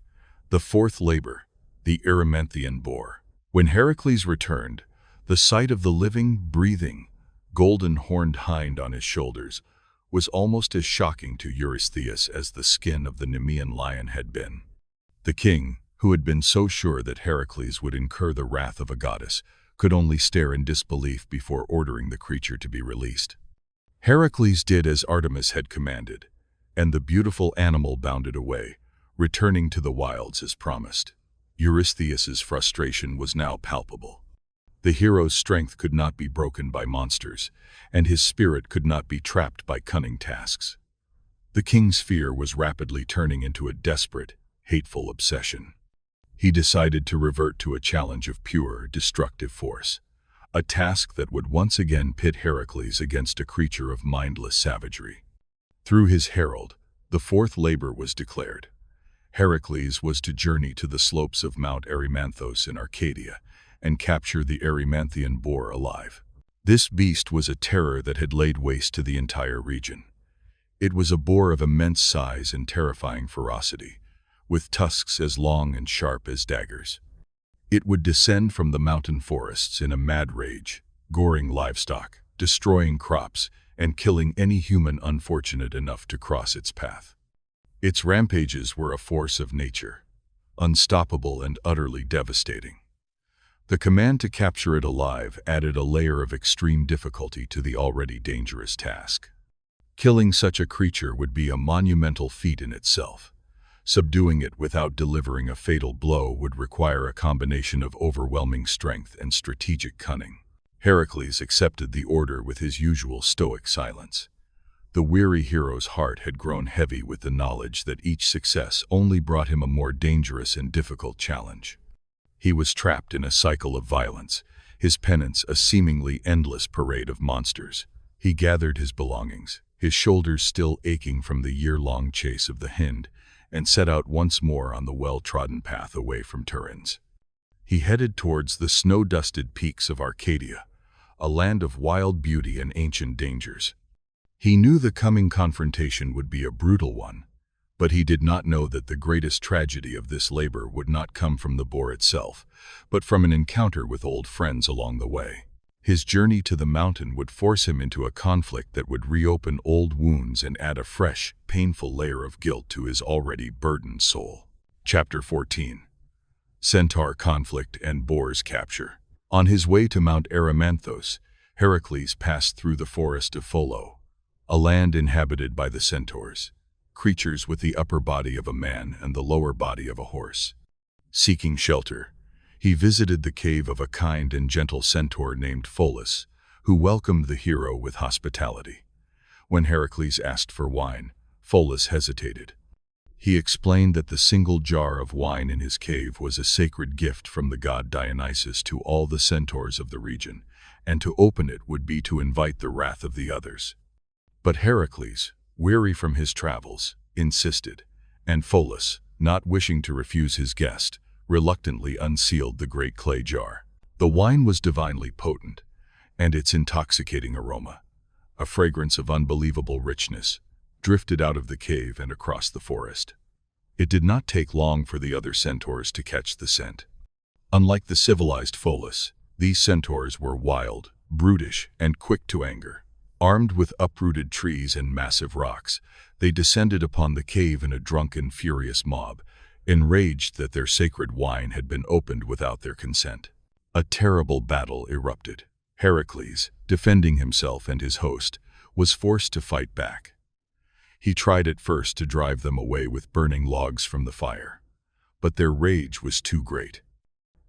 The Fourth Labor, the Erymanthian Boar. When Heracles returned, the sight of the living, breathing, golden-horned hind on his shoulders was almost as shocking to Eurystheus as the skin of the Nemean lion had been. The king, who had been so sure that Heracles would incur the wrath of a goddess, could only stare in disbelief before ordering the creature to be released. Heracles did as Artemis had commanded, and the beautiful animal bounded away, returning to the wilds as promised. Eurystheus's frustration was now palpable. The hero's strength could not be broken by monsters, and his spirit could not be trapped by cunning tasks. The king's fear was rapidly turning into a desperate, hateful obsession. He decided to revert to a challenge of pure, destructive force, a task that would once again pit Heracles against a creature of mindless savagery. Through his herald, the fourth labor was declared. Heracles was to journey to the slopes of Mount Erymanthos in Arcadia and capture the Erymanthian boar alive. This beast was a terror that had laid waste to the entire region. It was a boar of immense size and terrifying ferocity, with tusks as long and sharp as daggers. It would descend from the mountain forests in a mad rage, goring livestock, destroying crops, and killing any human unfortunate enough to cross its path. Its rampages were a force of nature, unstoppable and utterly devastating. The command to capture it alive added a layer of extreme difficulty to the already dangerous task. Killing such a creature would be a monumental feat in itself. Subduing it without delivering a fatal blow would require a combination of overwhelming strength and strategic cunning. Heracles accepted the order with his usual stoic silence. The weary hero's heart had grown heavy with the knowledge that each success only brought him a more dangerous and difficult challenge. He was trapped in a cycle of violence, his penance a seemingly endless parade of monsters. He gathered his belongings, his shoulders still aching from the year-long chase of the hind, and set out once more on the well-trodden path away from Tiryns. He headed towards the snow-dusted peaks of Arcadia, a land of wild beauty and ancient dangers. He knew the coming confrontation would be a brutal one, but he did not know that the greatest tragedy of this labor would not come from the boar itself, but from an encounter with old friends along the way. His journey to the mountain would force him into a conflict that would reopen old wounds and add a fresh, painful layer of guilt to his already burdened soul. Chapter 14. Centaur Conflict and Boar's Capture. On his way to Mount Erymanthos, Heracles passed through the forest of Pholo, a land inhabited by the centaurs, creatures with the upper body of a man and the lower body of a horse. Seeking shelter, he visited the cave of a kind and gentle centaur named Pholus, who welcomed the hero with hospitality. When Heracles asked for wine, Pholus hesitated. He explained that the single jar of wine in his cave was a sacred gift from the god Dionysus to all the centaurs of the region, and to open it would be to invite the wrath of the others. But Heracles, weary from his travels, insisted, and Pholus, not wishing to refuse his guest, reluctantly unsealed the great clay jar. The wine was divinely potent, and its intoxicating aroma, a fragrance of unbelievable richness, drifted out of the cave and across the forest. It did not take long for the other centaurs to catch the scent. Unlike the civilized Pholus, these centaurs were wild, brutish, and quick to anger. Armed with uprooted trees and massive rocks, they descended upon the cave in a drunken, furious mob, enraged that their sacred wine had been opened without their consent. A terrible battle erupted. Heracles, defending himself and his host, was forced to fight back. He tried at first to drive them away with burning logs from the fire, but their rage was too great.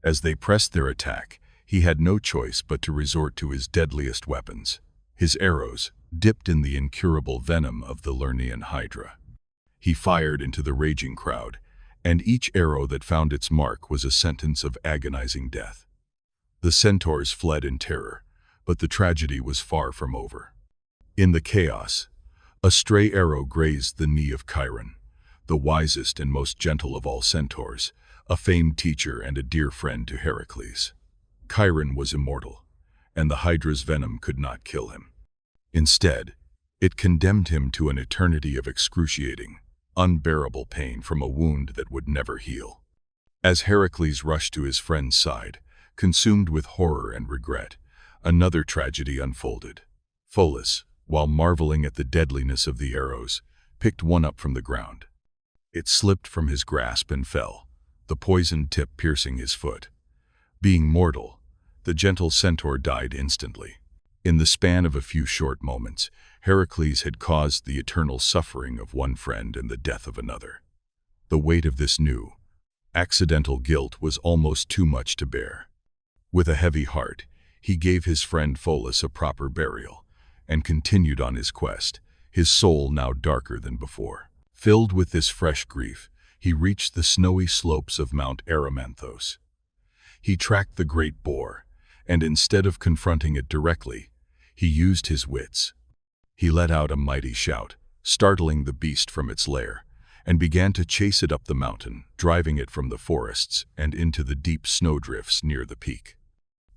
As they pressed their attack, he had no choice but to resort to his deadliest weapons, his arrows, dipped in the incurable venom of the Lernaean Hydra. He fired into the raging crowd, and each arrow that found its mark was a sentence of agonizing death. The centaurs fled in terror, but the tragedy was far from over. In the chaos, a stray arrow grazed the knee of Chiron, the wisest and most gentle of all centaurs, a famed teacher and a dear friend to Heracles. Chiron was immortal, and the Hydra's venom could not kill him. Instead, it condemned him to an eternity of excruciating, unbearable pain from a wound that would never heal. As Heracles rushed to his friend's side, consumed with horror and regret, another tragedy unfolded. Pholus, while marveling at the deadliness of the arrows, picked one up from the ground. It slipped from his grasp and fell, the poisoned tip piercing his foot. Being mortal, the gentle centaur died instantly. In the span of a few short moments, Heracles had caused the eternal suffering of one friend and the death of another. The weight of this new, accidental guilt was almost too much to bear. With a heavy heart, he gave his friend Pholus a proper burial, and continued on his quest, his soul now darker than before. Filled with this fresh grief, he reached the snowy slopes of Mount Erymanthos. He tracked the great boar, and instead of confronting it directly, he used his wits. He let out a mighty shout, startling the beast from its lair, and began to chase it up the mountain, driving it from the forests and into the deep snowdrifts near the peak.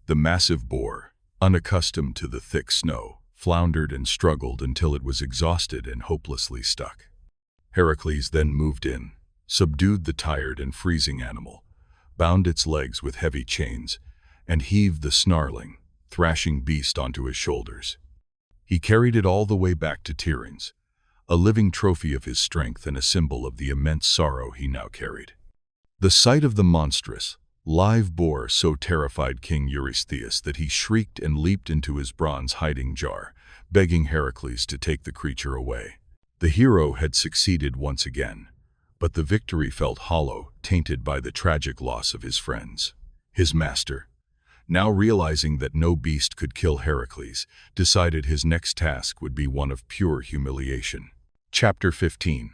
The massive boar, unaccustomed to the thick snow, floundered and struggled until it was exhausted and hopelessly stuck. Heracles then moved in, subdued the tired and freezing animal, bound its legs with heavy chains, and heaved the snarling, thrashing beast onto his shoulders. He carried it all the way back to Tiryns, a living trophy of his strength and a symbol of the immense sorrow he now carried. The sight of the monstrous, live boar so terrified King Eurystheus that he shrieked and leaped into his bronze hiding jar, begging Heracles to take the creature away. The hero had succeeded once again, but the victory felt hollow, tainted by the tragic loss of his friends. His master, now realizing that no beast could kill Heracles, decided his next task would be one of pure humiliation. Chapter 15.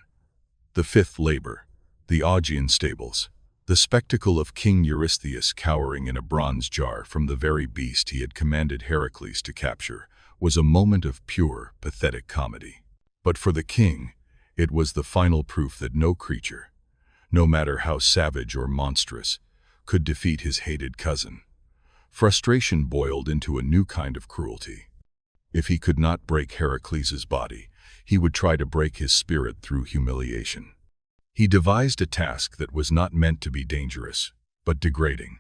The Fifth Labor, the Augean Stables. The spectacle of King Eurystheus cowering in a bronze jar from the very beast he had commanded Heracles to capture was a moment of pure, pathetic comedy. But for the king, it was the final proof that no creature, no matter how savage or monstrous, could defeat his hated cousin. Frustration boiled into a new kind of cruelty. If he could not break Heracles' body, he would try to break his spirit through humiliation. He devised a task that was not meant to be dangerous, but degrading.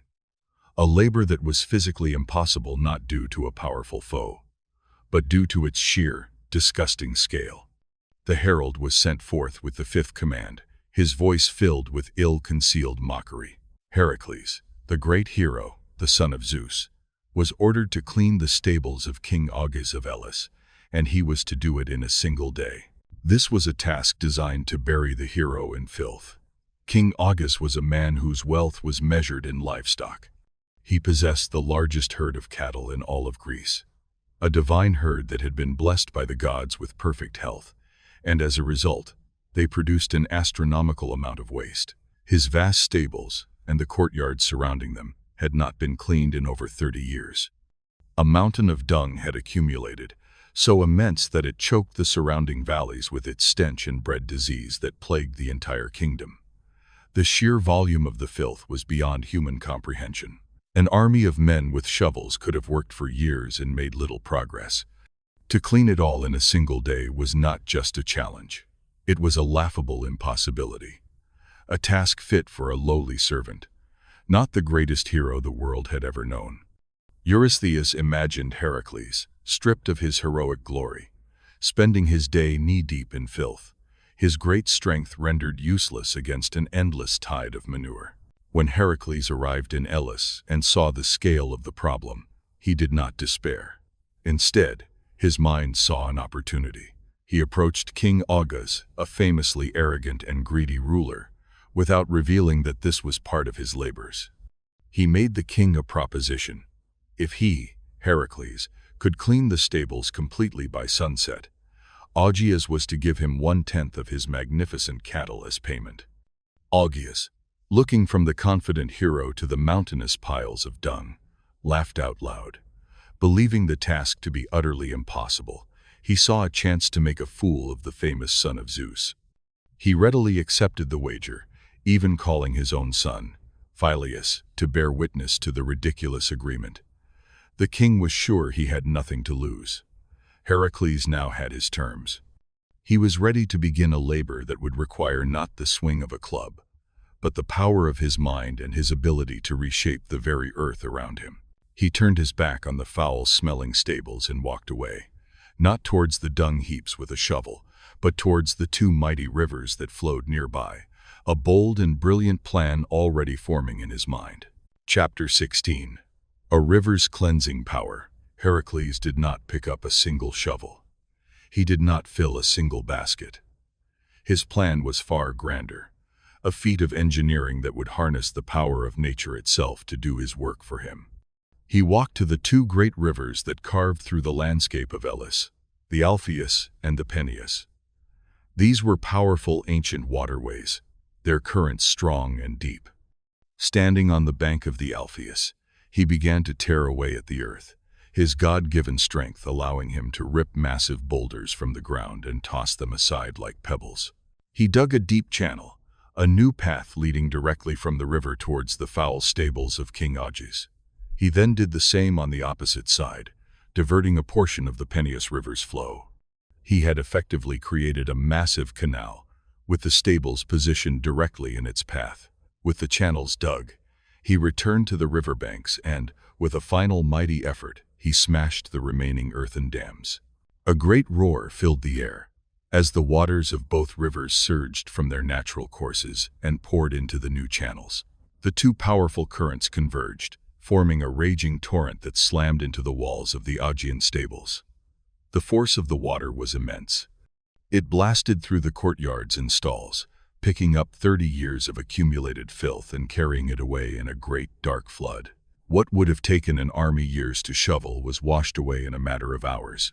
A labor that was physically impossible not due to a powerful foe, but due to its sheer, disgusting scale. The herald was sent forth with the fifth command, his voice filled with ill-concealed mockery. Heracles, the great hero, the son of Zeus, was ordered to clean the stables of King Augeas of Elis, and he was to do it in a single day. This was a task designed to bury the hero in filth. King Augeas was a man whose wealth was measured in livestock. He possessed the largest herd of cattle in all of Greece, a divine herd that had been blessed by the gods with perfect health, and as a result, they produced an astronomical amount of waste. His vast stables, and the courtyards surrounding them, had not been cleaned in over 30 years. A mountain of dung had accumulated, so immense that it choked the surrounding valleys with its stench and bred disease that plagued the entire kingdom. The sheer volume of the filth was beyond human comprehension. An army of men with shovels could have worked for years and made little progress. To clean it all in a single day was not just a challenge. It was a laughable impossibility. A task fit for a lowly servant, not the greatest hero the world had ever known. Eurystheus imagined Heracles, stripped of his heroic glory, spending his day knee-deep in filth, his great strength rendered useless against an endless tide of manure. When Heracles arrived in Elis and saw the scale of the problem, he did not despair. Instead, his mind saw an opportunity. He approached King Augeas, a famously arrogant and greedy ruler, without revealing that this was part of his labors. He made the king a proposition. If he, Heracles, could clean the stables completely by sunset, Augeas was to give him 1/10 of his magnificent cattle as payment. Augeas, looking from the confident hero to the mountainous piles of dung, laughed out loud. Believing the task to be utterly impossible, he saw a chance to make a fool of the famous son of Zeus. He readily accepted the wager, even calling his own son, Phyleus, to bear witness to the ridiculous agreement. The king was sure he had nothing to lose. Heracles now had his terms. He was ready to begin a labor that would require not the swing of a club, but the power of his mind and his ability to reshape the very earth around him. He turned his back on the foul-smelling stables and walked away, not towards the dung heaps with a shovel, but towards the two mighty rivers that flowed nearby, a bold and brilliant plan already forming in his mind. Chapter 16. A river's cleansing power. Heracles did not pick up a single shovel. He did not fill a single basket. His plan was far grander, a feat of engineering that would harness the power of nature itself to do his work for him. He walked to the two great rivers that carved through the landscape of Elis, the Alpheus and the Peneus. These were powerful ancient waterways, their currents strong and deep. Standing on the bank of the Alpheus, he began to tear away at the earth, his God-given strength allowing him to rip massive boulders from the ground and toss them aside like pebbles. He dug a deep channel, a new path leading directly from the river towards the foul stables of King Augis. He then did the same on the opposite side, diverting a portion of the Peneus River's flow. He had effectively created a massive canal, with the stables positioned directly in its path. With the channels dug, he returned to the riverbanks and, with a final mighty effort, he smashed the remaining earthen dams. A great roar filled the air, as the waters of both rivers surged from their natural courses and poured into the new channels. The two powerful currents converged, forming a raging torrent that slammed into the walls of the Augean stables. The force of the water was immense. It blasted through the courtyards and stalls, picking up 30 years of accumulated filth and carrying it away in a great dark flood. What would have taken an army years to shovel was washed away in a matter of hours.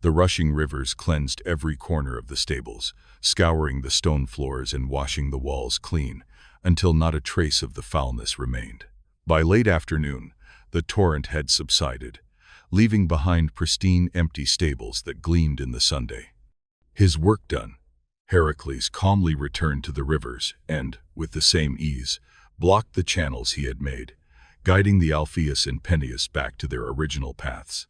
The rushing rivers cleansed every corner of the stables, scouring the stone floors and washing the walls clean, until not a trace of the foulness remained. By late afternoon, the torrent had subsided, leaving behind pristine empty stables that gleamed in the sunday. His work done, Heracles calmly returned to the rivers and, with the same ease, blocked the channels he had made, guiding the Alpheus and Peneus back to their original paths.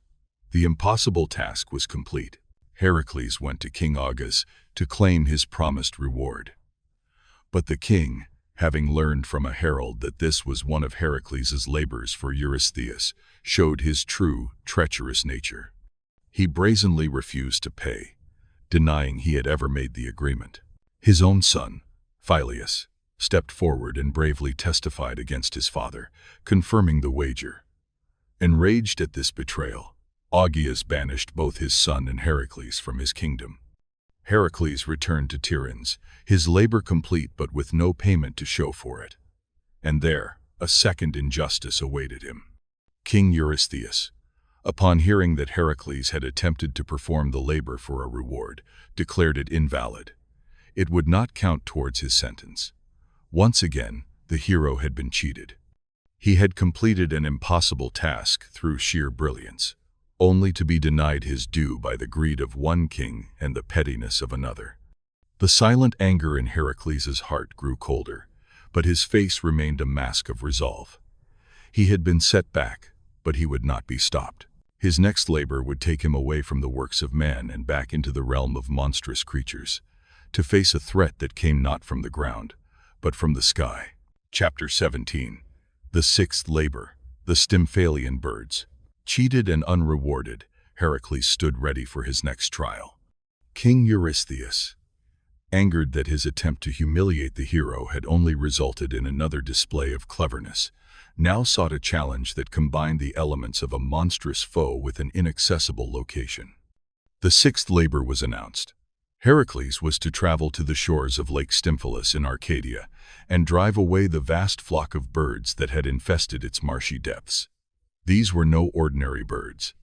The impossible task was complete. Heracles went to King Augis to claim his promised reward. But the king, having learned from a herald that this was one of Heracles' labors for Eurystheus, showed his true, treacherous nature. He brazenly refused to pay, denying he had ever made the agreement. His own son, Phyleus, stepped forward and bravely testified against his father, confirming the wager. Enraged at this betrayal, Augeas banished both his son and Heracles from his kingdom. Heracles returned to Tiryns, his labor complete but with no payment to show for it. And there, a second injustice awaited him. King Eurystheus, upon hearing that Heracles had attempted to perform the labor for a reward, declared it invalid. It would not count towards his sentence. Once again, the hero had been cheated. He had completed an impossible task through sheer brilliance, only to be denied his due by the greed of one king and the pettiness of another. The silent anger in Heracles' heart grew colder, but his face remained a mask of resolve. He had been set back, but he would not be stopped. His next labor would take him away from the works of man and back into the realm of monstrous creatures, to face a threat that came not from the ground, but from the sky. Chapter 17. The sixth labor, the Stymphalian birds. Cheated and unrewarded, Heracles stood ready for his next trial. King Eurystheus, angered that his attempt to humiliate the hero had only resulted in another display of cleverness, now sought a challenge that combined the elements of a monstrous foe with an inaccessible location. The sixth labor was announced. Heracles was to travel to the shores of Lake Stymphalus in Arcadia and drive away the vast flock of birds that had infested its marshy depths. These were no ordinary birds.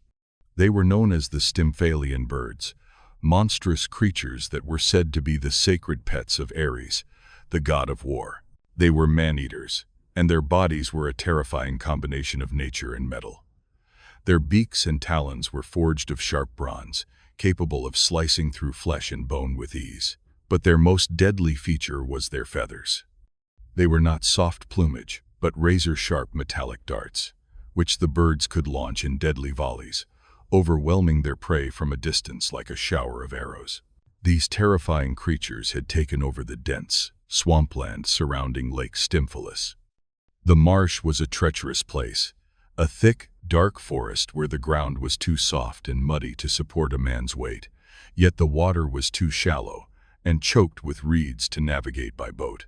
They were known as the Stymphalian birds, monstrous creatures that were said to be the sacred pets of Ares, the god of war. They were man-eaters, and their bodies were a terrifying combination of nature and metal. Their beaks and talons were forged of sharp bronze, capable of slicing through flesh and bone with ease. But their most deadly feature was their feathers. They were not soft plumage, but razor-sharp metallic darts, which the birds could launch in deadly volleys, overwhelming their prey from a distance like a shower of arrows. These terrifying creatures had taken over the dense swampland surrounding Lake Stymphalus. The marsh was a treacherous place, a thick, dark forest where the ground was too soft and muddy to support a man's weight, yet the water was too shallow and choked with reeds to navigate by boat.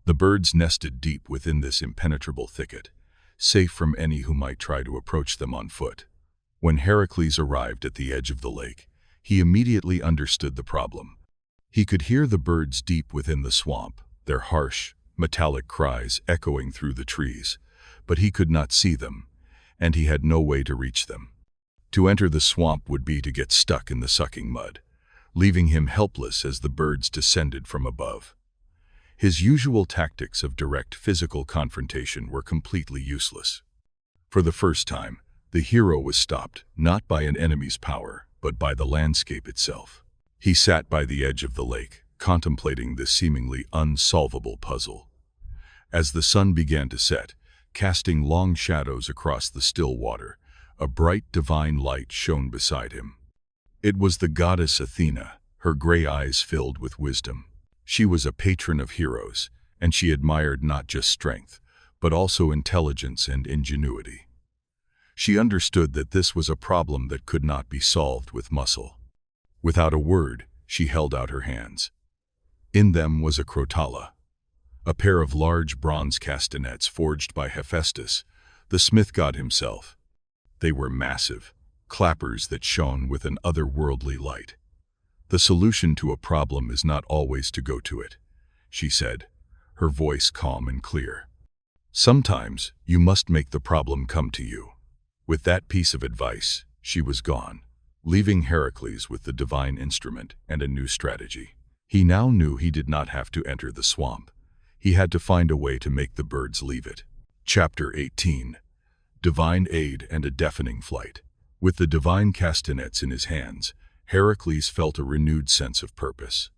The birds nested deep within this impenetrable thicket, safe from any who might try to approach them on foot. When Heracles arrived at the edge of the lake, he immediately understood the problem. He could hear the birds deep within the swamp, their harsh, metallic cries echoing through the trees, but he could not see them, and he had no way to reach them. To enter the swamp would be to get stuck in the sucking mud, leaving him helpless as the birds descended from above. His usual tactics of direct physical confrontation were completely useless. For the first time, the hero was stopped not by an enemy's power, but by the landscape itself. He sat by the edge of the lake, contemplating this seemingly unsolvable puzzle. As the sun began to set, casting long shadows across the still water, a bright divine light shone beside him. It was the goddess Athena, her gray eyes filled with wisdom. She was a patron of heroes, and she admired not just strength, but also intelligence and ingenuity. She understood that this was a problem that could not be solved with muscle. Without a word, she held out her hands. In them was a crotala, a pair of large bronze castanets forged by Hephaestus, the smith god himself. They were massive, clappers that shone with an otherworldly light. "The solution to a problem is not always to go to it," she said, her voice calm and clear. "Sometimes you must make the problem come to you." With that piece of advice, she was gone, leaving Heracles with the divine instrument and a new strategy. He now knew he did not have to enter the swamp. He had to find a way to make the birds leave it. Chapter 18. Divine Aid and a Deafening Flight. With the divine castanets in his hands, Heracles felt a renewed sense of purpose.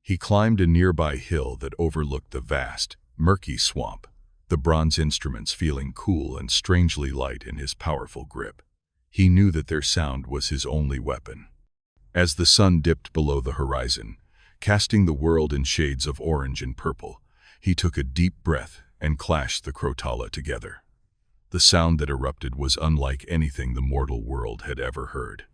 He climbed a nearby hill that overlooked the vast, murky swamp, the bronze instruments feeling cool and strangely light in his powerful grip. He knew that their sound was his only weapon. As the sun dipped below the horizon, casting the world in shades of orange and purple, he took a deep breath and clashed the crotala together. The sound that erupted was unlike anything the mortal world had ever heard.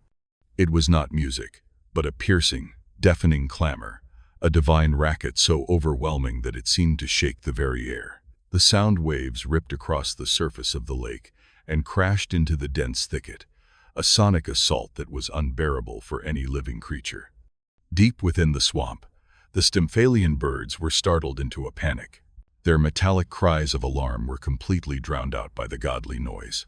It was not music, but a piercing, deafening clamor, a divine racket so overwhelming that it seemed to shake the very air. The sound waves ripped across the surface of the lake and crashed into the dense thicket, a sonic assault that was unbearable for any living creature. Deep within the swamp, the Stymphalian birds were startled into a panic. Their metallic cries of alarm were completely drowned out by the godly noise.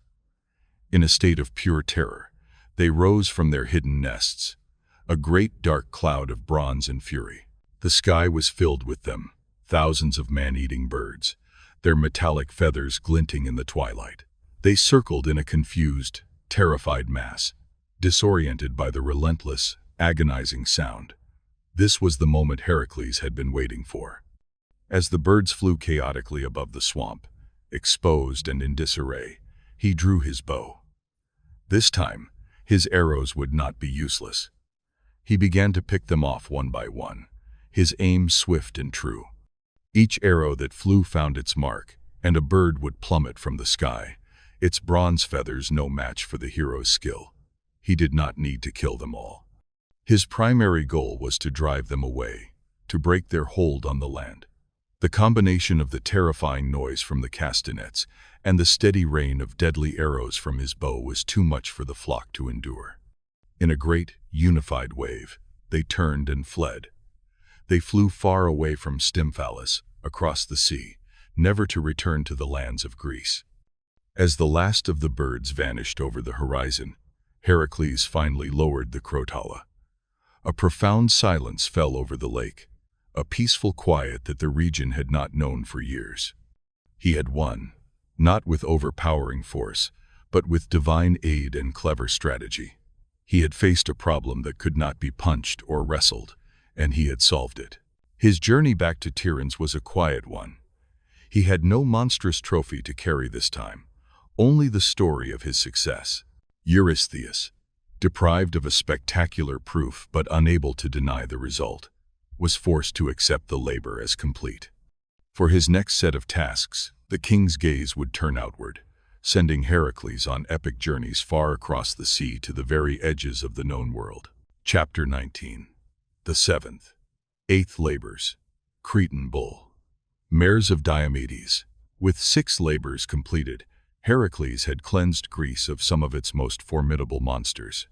In a state of pure terror, they rose from their hidden nests, a great dark cloud of bronze and fury. The sky was filled with them, thousands of man-eating birds, their metallic feathers glinting in the twilight. They circled in a confused, terrified mass, disoriented by the relentless, agonizing sound. This was the moment Heracles had been waiting for. As the birds flew chaotically above the swamp, exposed and in disarray, he drew his bow. This time, his arrows would not be useless. He began to pick them off one by one, his aim swift and true. Each arrow that flew found its mark, and a bird would plummet from the sky, its bronze feathers no match for the hero's skill. He did not need to kill them all. His primary goal was to drive them away, to break their hold on the land. The combination of the terrifying noise from the castanets and the steady rain of deadly arrows from his bow was too much for the flock to endure. In a great, unified wave, they turned and fled. They flew far away from Stymphalus, across the sea, never to return to the lands of Greece. As the last of the birds vanished over the horizon, Heracles finally lowered the crotala. A profound silence fell over the lake, a peaceful quiet that the region had not known for years. He had won, not with overpowering force, but with divine aid and clever strategy. He had faced a problem that could not be punched or wrestled, and he had solved it. His journey back to Tiryns was a quiet one. He had no monstrous trophy to carry this time, only the story of his success. Eurystheus, deprived of a spectacular proof but unable to deny the result, was forced to accept the labor as complete. For his next set of tasks, the king's gaze would turn outward, sending Heracles on epic journeys far across the sea to the very edges of the known world. Chapter 19. The Seventh. Eighth Labors. Cretan Bull. Mares of Diomedes. With 6 labors completed, Heracles had cleansed Greece of some of its most formidable monsters.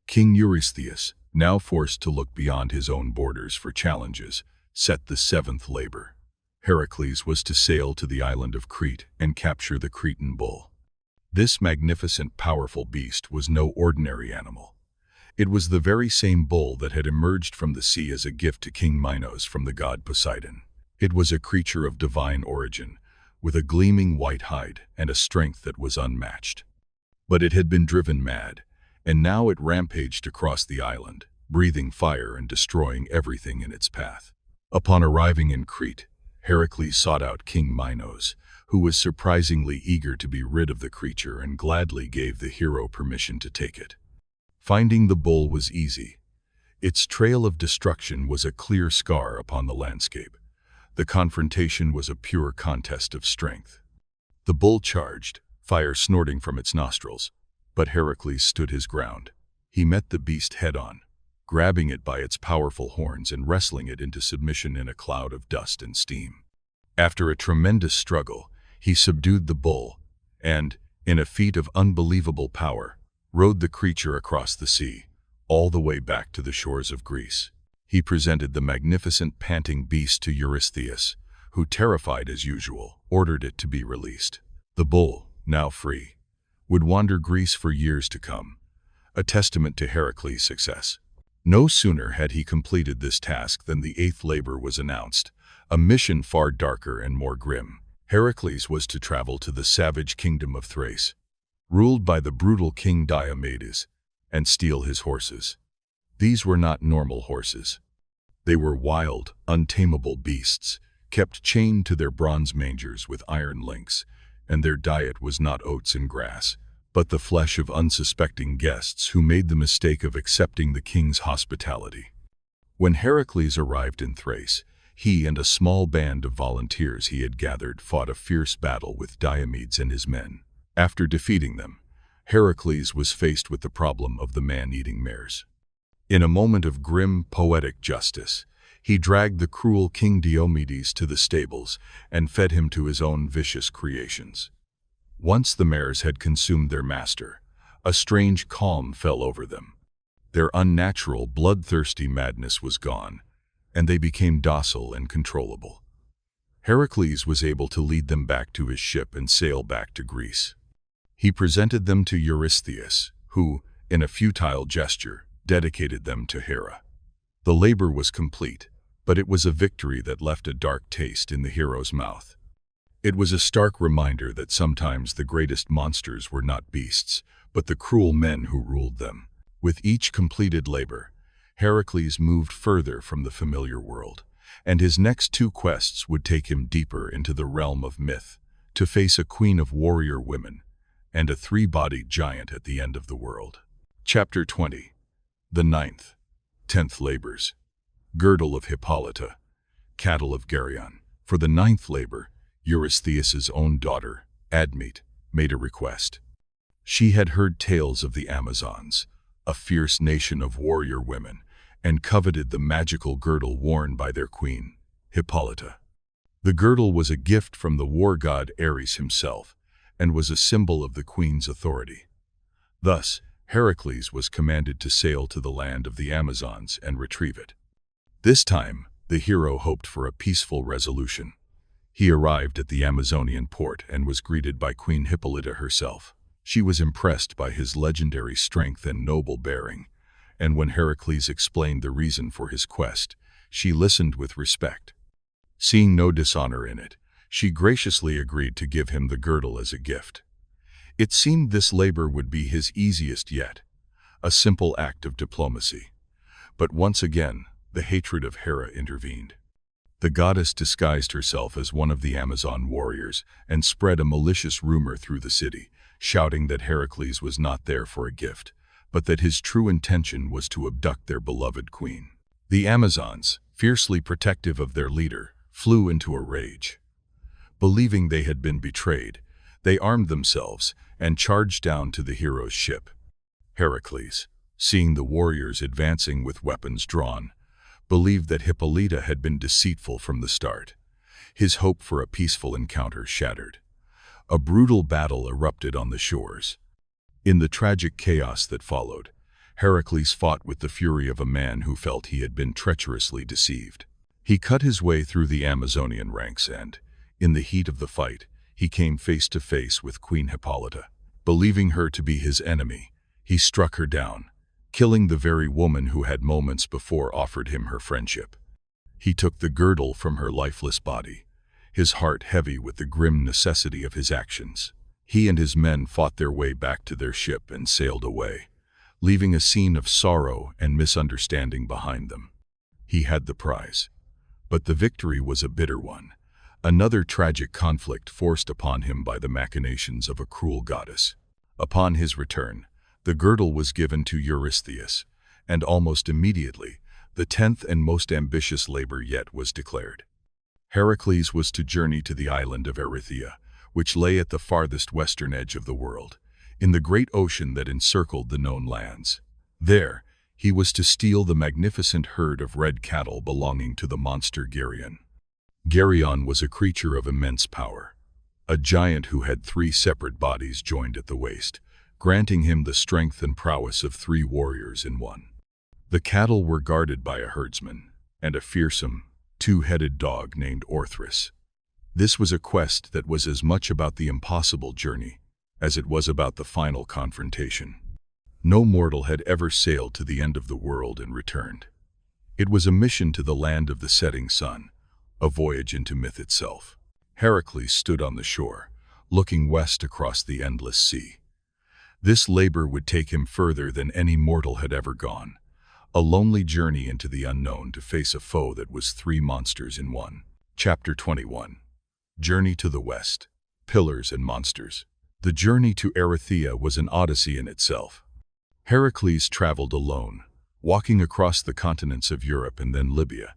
King Eurystheus, now forced to look beyond his own borders for challenges, set the 7th labor. Heracles was to sail to the island of Crete and capture the Cretan bull. This magnificent, powerful beast was no ordinary animal. It was the very same bull that had emerged from the sea as a gift to King Minos from the god Poseidon. It was a creature of divine origin, with a gleaming white hide and a strength that was unmatched. But it had been driven mad, and now it rampaged across the island, breathing fire and destroying everything in its path. Upon arriving in Crete, Heracles sought out King Minos, who was surprisingly eager to be rid of the creature and gladly gave the hero permission to take it. Finding the bull was easy. Its trail of destruction was a clear scar upon the landscape. The confrontation was a pure contest of strength. The bull charged, fire snorting from its nostrils, but Heracles stood his ground. He met the beast head-on, grabbing it by its powerful horns and wrestling it into submission in a cloud of dust and steam. After a tremendous struggle, he subdued the bull and, in a feat of unbelievable power, rode the creature across the sea, all the way back to the shores of Greece. He presented the magnificent panting beast to Eurystheus, who, terrified as usual, ordered it to be released. The bull, now free, would wander Greece for years to come, a testament to Heracles' success. No sooner had he completed this task than the 8th labor was announced, a mission far darker and more grim. Heracles was to travel to the savage kingdom of Thrace, ruled by the brutal king Diomedes, and steal his horses. These were not normal horses. They were wild, untamable beasts, kept chained to their bronze mangers with iron links, and their diet was not oats and grass, but the flesh of unsuspecting guests who made the mistake of accepting the king's hospitality. When Heracles arrived in Thrace, he and a small band of volunteers he had gathered fought a fierce battle with Diomedes and his men. After defeating them, Heracles was faced with the problem of the man-eating mares. In a moment of grim, poetic justice, he dragged the cruel King Diomedes to the stables and fed him to his own vicious creations. Once the mares had consumed their master, a strange calm fell over them. Their unnatural, bloodthirsty madness was gone, and they became docile and controllable. Heracles was able to lead them back to his ship and sail back to Greece. He presented them to Eurystheus, who, in a futile gesture, dedicated them to Hera. The labor was complete, but it was a victory that left a dark taste in the hero's mouth. It was a stark reminder that sometimes the greatest monsters were not beasts, but the cruel men who ruled them. With each completed labor, Heracles moved further from the familiar world, and his next 2 quests would take him deeper into the realm of myth, to face a queen of warrior women and a 3-bodied giant at the end of the world. Chapter 20. The 9th, 10th labors. Girdle of Hippolyta, cattle of Geryon. For the 9th labor, Eurystheus's own daughter, Admete, made a request. She had heard tales of the Amazons, a fierce nation of warrior women, and coveted the magical girdle worn by their queen, Hippolyta. The girdle was a gift from the war god Ares himself, and was a symbol of the queen's authority. Thus, Heracles was commanded to sail to the land of the Amazons and retrieve it. This time, the hero hoped for a peaceful resolution. He arrived at the Amazonian port and was greeted by Queen Hippolyta herself. She was impressed by his legendary strength and noble bearing, and when Heracles explained the reason for his quest, she listened with respect. Seeing no dishonor in it, she graciously agreed to give him the girdle as a gift. It seemed this labor would be his easiest yet, a simple act of diplomacy. But once again, the hatred of Hera intervened. The goddess disguised herself as one of the Amazon warriors and spread a malicious rumor through the city, shouting that Heracles was not there for a gift, but that his true intention was to abduct their beloved queen. The Amazons, fiercely protective of their leader, flew into a rage. Believing they had been betrayed, they armed themselves and charged down to the hero's ship. Heracles, seeing the warriors advancing with weapons drawn, believed that Hippolyta had been deceitful from the start. His hope for a peaceful encounter shattered. A brutal battle erupted on the shores. In the tragic chaos that followed, Heracles fought with the fury of a man who felt he had been treacherously deceived. He cut his way through the Amazonian ranks and, in the heat of the fight, he came face to face with Queen Hippolyta. Believing her to be his enemy, he struck her down, killing the very woman who had moments before offered him her friendship. He took the girdle from her lifeless body, his heart heavy with the grim necessity of his actions. He and his men fought their way back to their ship and sailed away, leaving a scene of sorrow and misunderstanding behind them. He had the prize, but the victory was a bitter one, another tragic conflict forced upon him by the machinations of a cruel goddess. Upon his return, the girdle was given to Eurystheus, and almost immediately, the 10th and most ambitious labor yet was declared. Heracles was to journey to the island of Erythea, which lay at the farthest western edge of the world, in the great ocean that encircled the known lands. There, he was to steal the magnificent herd of red cattle belonging to the monster Geryon. Geryon was a creature of immense power, a giant who had 3 separate bodies joined at the waist, granting him the strength and prowess of 3 warriors in one. The cattle were guarded by a herdsman, and a fearsome, 2-headed dog named Orthrus. This was a quest that was as much about the impossible journey as it was about the final confrontation. No mortal had ever sailed to the end of the world and returned. It was a mission to the land of the setting sun, a voyage into myth itself. Heracles stood on the shore, looking west across the endless sea. This labor would take him further than any mortal had ever gone, a lonely journey into the unknown to face a foe that was 3 monsters in one. Chapter 21. Journey to the West. Pillars and Monsters. The journey to Erythea was an odyssey in itself. Heracles traveled alone, walking across the continents of Europe and then Libya,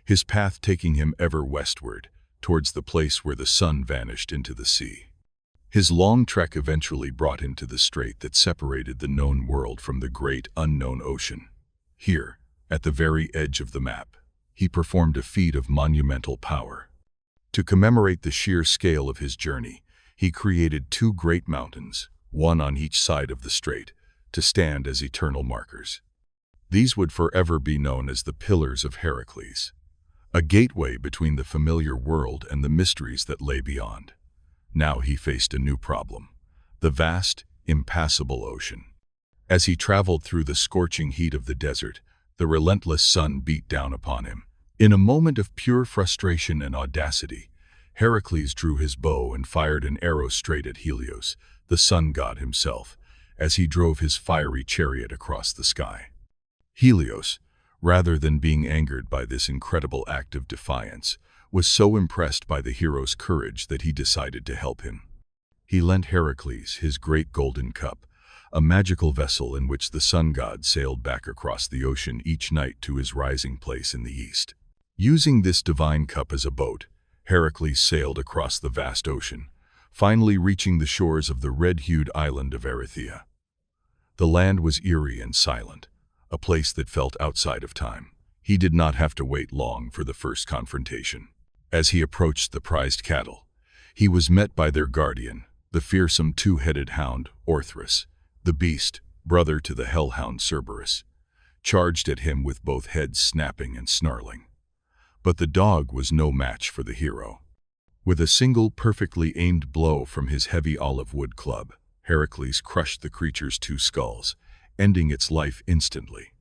his path taking him ever westward, towards the place where the sun vanished into the sea. His long trek eventually brought him to the strait that separated the known world from the great unknown ocean. Here, at the very edge of the map, he performed a feat of monumental power. To commemorate the sheer scale of his journey, he created 2 great mountains, one on each side of the strait, to stand as eternal markers. These would forever be known as the Pillars of Heracles, a gateway between the familiar world and the mysteries that lay beyond. Now he faced a new problem, the vast, impassable ocean. As he traveled through the scorching heat of the desert, the relentless sun beat down upon him. In a moment of pure frustration and audacity, Heracles drew his bow and fired an arrow straight at Helios, the sun god himself, as he drove his fiery chariot across the sky. Helios, rather than being angered by this incredible act of defiance, was so impressed by the hero's courage that he decided to help him. He lent Heracles his great golden cup, a magical vessel in which the sun god sailed back across the ocean each night to his rising place in the east. Using this divine cup as a boat, Heracles sailed across the vast ocean, finally reaching the shores of the red-hued island of Erythea. The land was eerie and silent, a place that felt outside of time. He did not have to wait long for the first confrontation. As he approached the prized cattle, he was met by their guardian, the fearsome 2-headed hound, Orthrus. The beast, brother to the hellhound Cerberus, charged at him with both heads snapping and snarling. But the dog was no match for the hero. With a single perfectly aimed blow from his heavy olive wood club, Heracles crushed the creature's 2 skulls, ending its life instantly.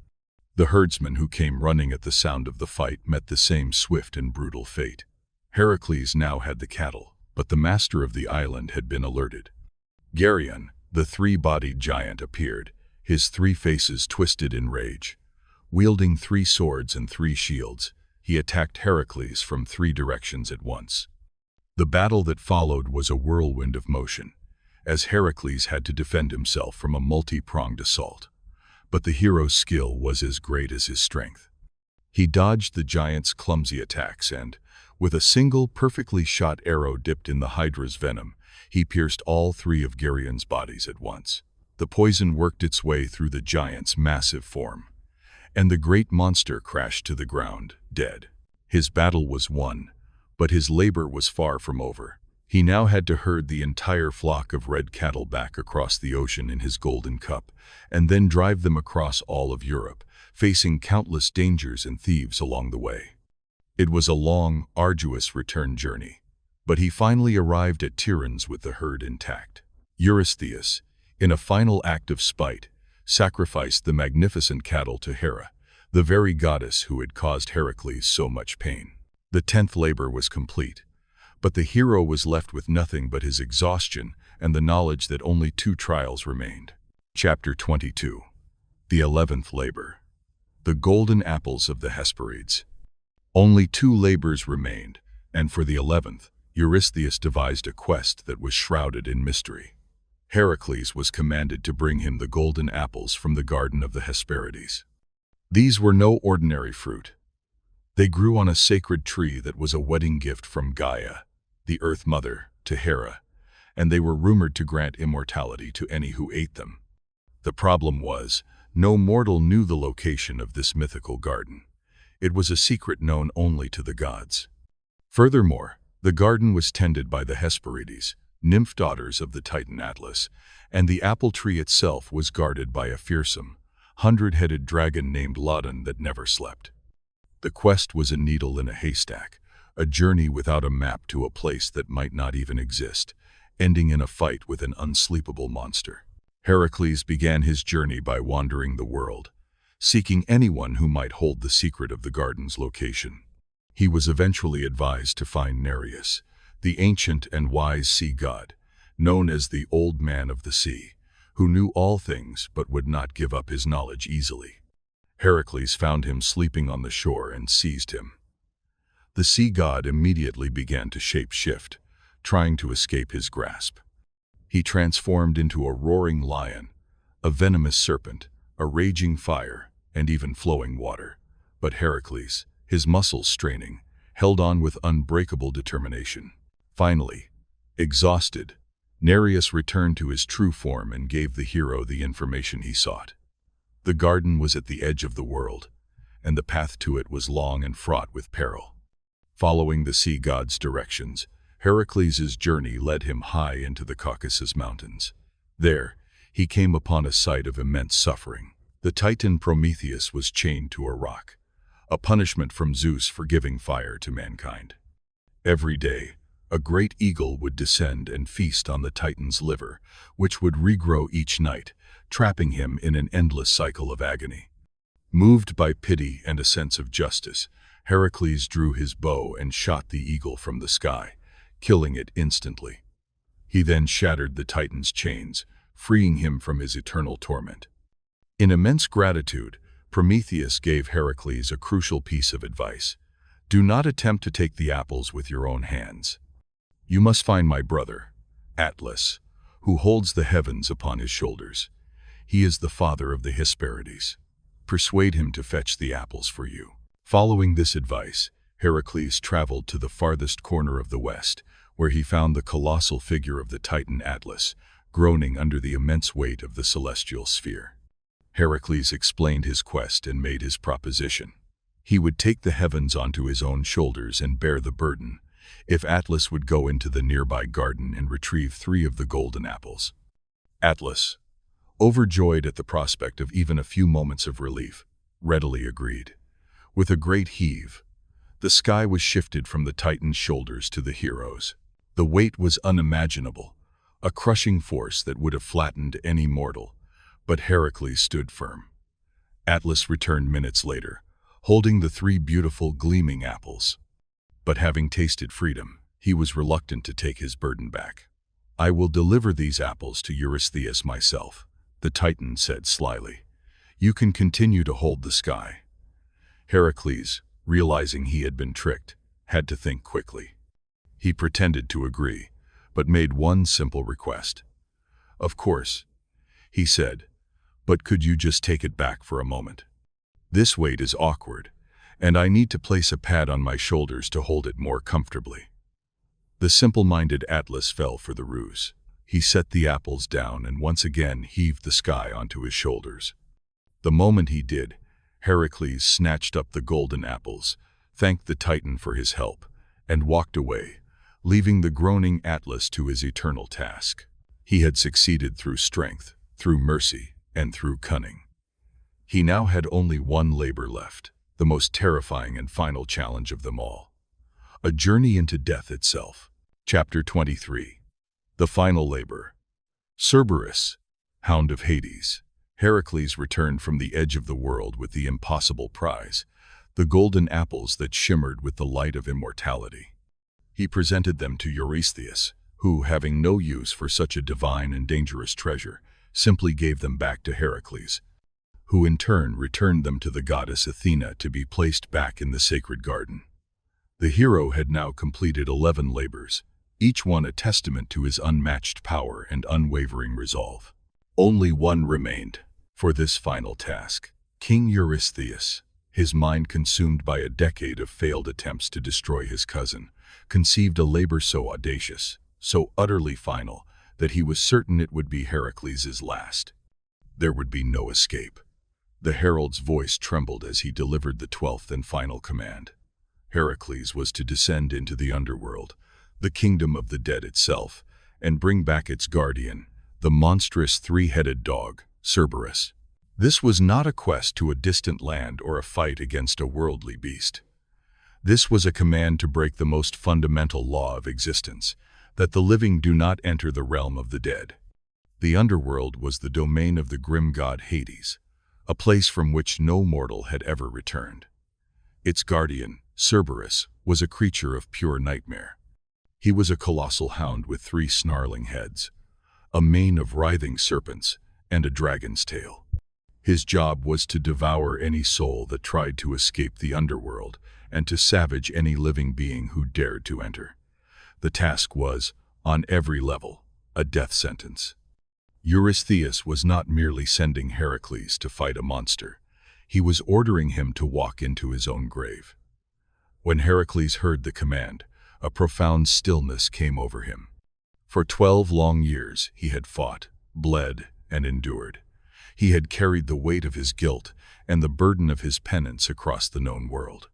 The herdsman who came running at the sound of the fight met the same swift and brutal fate. Heracles now had the cattle, but the master of the island had been alerted. Geryon, the 3-bodied giant, appeared, his 3 faces twisted in rage. Wielding 3 swords and 3 shields, he attacked Heracles from 3 directions at once. The battle that followed was a whirlwind of motion, as Heracles had to defend himself from a multi-pronged assault. But the hero's skill was as great as his strength. He dodged the giant's clumsy attacks and, with a single perfectly shot arrow dipped in the Hydra's venom, he pierced all 3 of Gerion's bodies at once. The poison worked its way through the giant's massive form, and the great monster crashed to the ground, dead. His battle was won, but his labor was far from over. He now had to herd the entire flock of red cattle back across the ocean in his golden cup, and then drive them across all of Europe, facing countless dangers and thieves along the way. It was a long, arduous return journey, but he finally arrived at Tiryns with the herd intact. Eurystheus, in a final act of spite, sacrificed the magnificent cattle to Hera, the very goddess who had caused Heracles so much pain. The 10th labor was complete, but the hero was left with nothing but his exhaustion and the knowledge that only 2 trials remained. Chapter 22. The 11th labor. The golden apples of the Hesperides. Only 2 labors remained, and for the 11th, Eurystheus devised a quest that was shrouded in mystery. Heracles was commanded to bring him the golden apples from the garden of the Hesperides. These were no ordinary fruit. They grew on a sacred tree that was a wedding gift from Gaia, the Earth Mother, to Hera, and they were rumored to grant immortality to any who ate them. The problem was, no mortal knew the location of this mythical garden. It was a secret known only to the gods. Furthermore, the garden was tended by the Hesperides, nymph daughters of the Titan Atlas, and the apple tree itself was guarded by a fearsome, 100-headed dragon named Ladon that never slept. The quest was a needle in a haystack, a journey without a map to a place that might not even exist, ending in a fight with an unsleepable monster. Heracles began his journey by wandering the world, seeking anyone who might hold the secret of the garden's location. He was eventually advised to find Nereus, the ancient and wise sea god, known as the Old Man of the Sea, who knew all things but would not give up his knowledge easily. Heracles found him sleeping on the shore and seized him. The sea god immediately began to shape-shift, trying to escape his grasp. He transformed into a roaring lion, a venomous serpent, a raging fire, and even flowing water. But Heracles, his muscles straining, held on with unbreakable determination. Finally, exhausted, Nereus returned to his true form and gave the hero the information he sought. The garden was at the edge of the world, and the path to it was long and fraught with peril. Following the sea god's directions, Heracles' journey led him high into the Caucasus Mountains. There, he came upon a sight of immense suffering. The Titan Prometheus was chained to a rock, a punishment from Zeus for giving fire to mankind. Every day, a great eagle would descend and feast on the Titan's liver, which would regrow each night, trapping him in an endless cycle of agony. Moved by pity and a sense of justice, Heracles drew his bow and shot the eagle from the sky, killing it instantly. He then shattered the Titan's chains, freeing him from his eternal torment. In immense gratitude, Prometheus gave Heracles a crucial piece of advice. Do not attempt to take the apples with your own hands. You must find my brother, Atlas, who holds the heavens upon his shoulders. He is the father of the Hesperides. Persuade him to fetch the apples for you. Following this advice, Heracles traveled to the farthest corner of the west, where he found the colossal figure of the Titan Atlas, groaning under the immense weight of the celestial sphere. Heracles explained his quest and made his proposition. He would take the heavens onto his own shoulders and bear the burden, if Atlas would go into the nearby garden and retrieve 3 of the golden apples. Atlas, overjoyed at the prospect of even a few moments of relief, readily agreed. With a great heave, the sky was shifted from the Titan's shoulders to the hero's. The weight was unimaginable, a crushing force that would have flattened any mortal, but Heracles stood firm. Atlas returned minutes later, holding the 3 beautiful, gleaming apples. But having tasted freedom, he was reluctant to take his burden back. I will deliver these apples to Eurystheus myself, the Titan said slyly. "You can continue to hold the sky." Heracles, realizing he had been tricked, had to think quickly. He pretended to agree, but made one simple request. "Of course," he said, "but could you just take it back for a moment? This weight is awkward, and I need to place a pad on my shoulders to hold it more comfortably." The simple-minded Atlas fell for the ruse. He set the apples down and once again heaved the sky onto his shoulders. The moment he did, Heracles snatched up the golden apples, thanked the Titan for his help, and walked away, leaving the groaning Atlas to his eternal task. He had succeeded through strength, through mercy, and through cunning. He now had only one labor left, the most terrifying and final challenge of them all. A journey into death itself. Chapter 23. The final labor. Cerberus, hound of Hades. Heracles returned from the edge of the world with the impossible prize, the golden apples that shimmered with the light of immortality. He presented them to Eurystheus, who, having no use for such a divine and dangerous treasure, simply gave them back to Heracles, who in turn returned them to the goddess Athena to be placed back in the sacred garden. The hero had now completed 11 labors, each one a testament to his unmatched power and unwavering resolve. Only one remained for this final task. King Eurystheus, his mind consumed by a decade of failed attempts to destroy his cousin, conceived a labor so audacious, so utterly final, that he was certain it would be Heracles' last. There would be no escape. The herald's voice trembled as he delivered the 12th and final command. Heracles was to descend into the underworld, the kingdom of the dead itself, and bring back its guardian, the monstrous three-headed dog, Cerberus. This was not a quest to a distant land or a fight against a worldly beast. This was a command to break the most fundamental law of existence, that the living do not enter the realm of the dead. The underworld was the domain of the grim god Hades, a place from which no mortal had ever returned. Its guardian, Cerberus, was a creature of pure nightmare. He was a colossal hound with 3 snarling heads, a mane of writhing serpents, and a dragon's tail. His job was to devour any soul that tried to escape the underworld and to savage any living being who dared to enter. The task was, on every level, a death sentence. Eurystheus was not merely sending Heracles to fight a monster. He was ordering him to walk into his own grave. When Heracles heard the command, a profound stillness came over him. For 12 long years he had fought, bled, and endured. He had carried the weight of his guilt and the burden of his penance across the known world.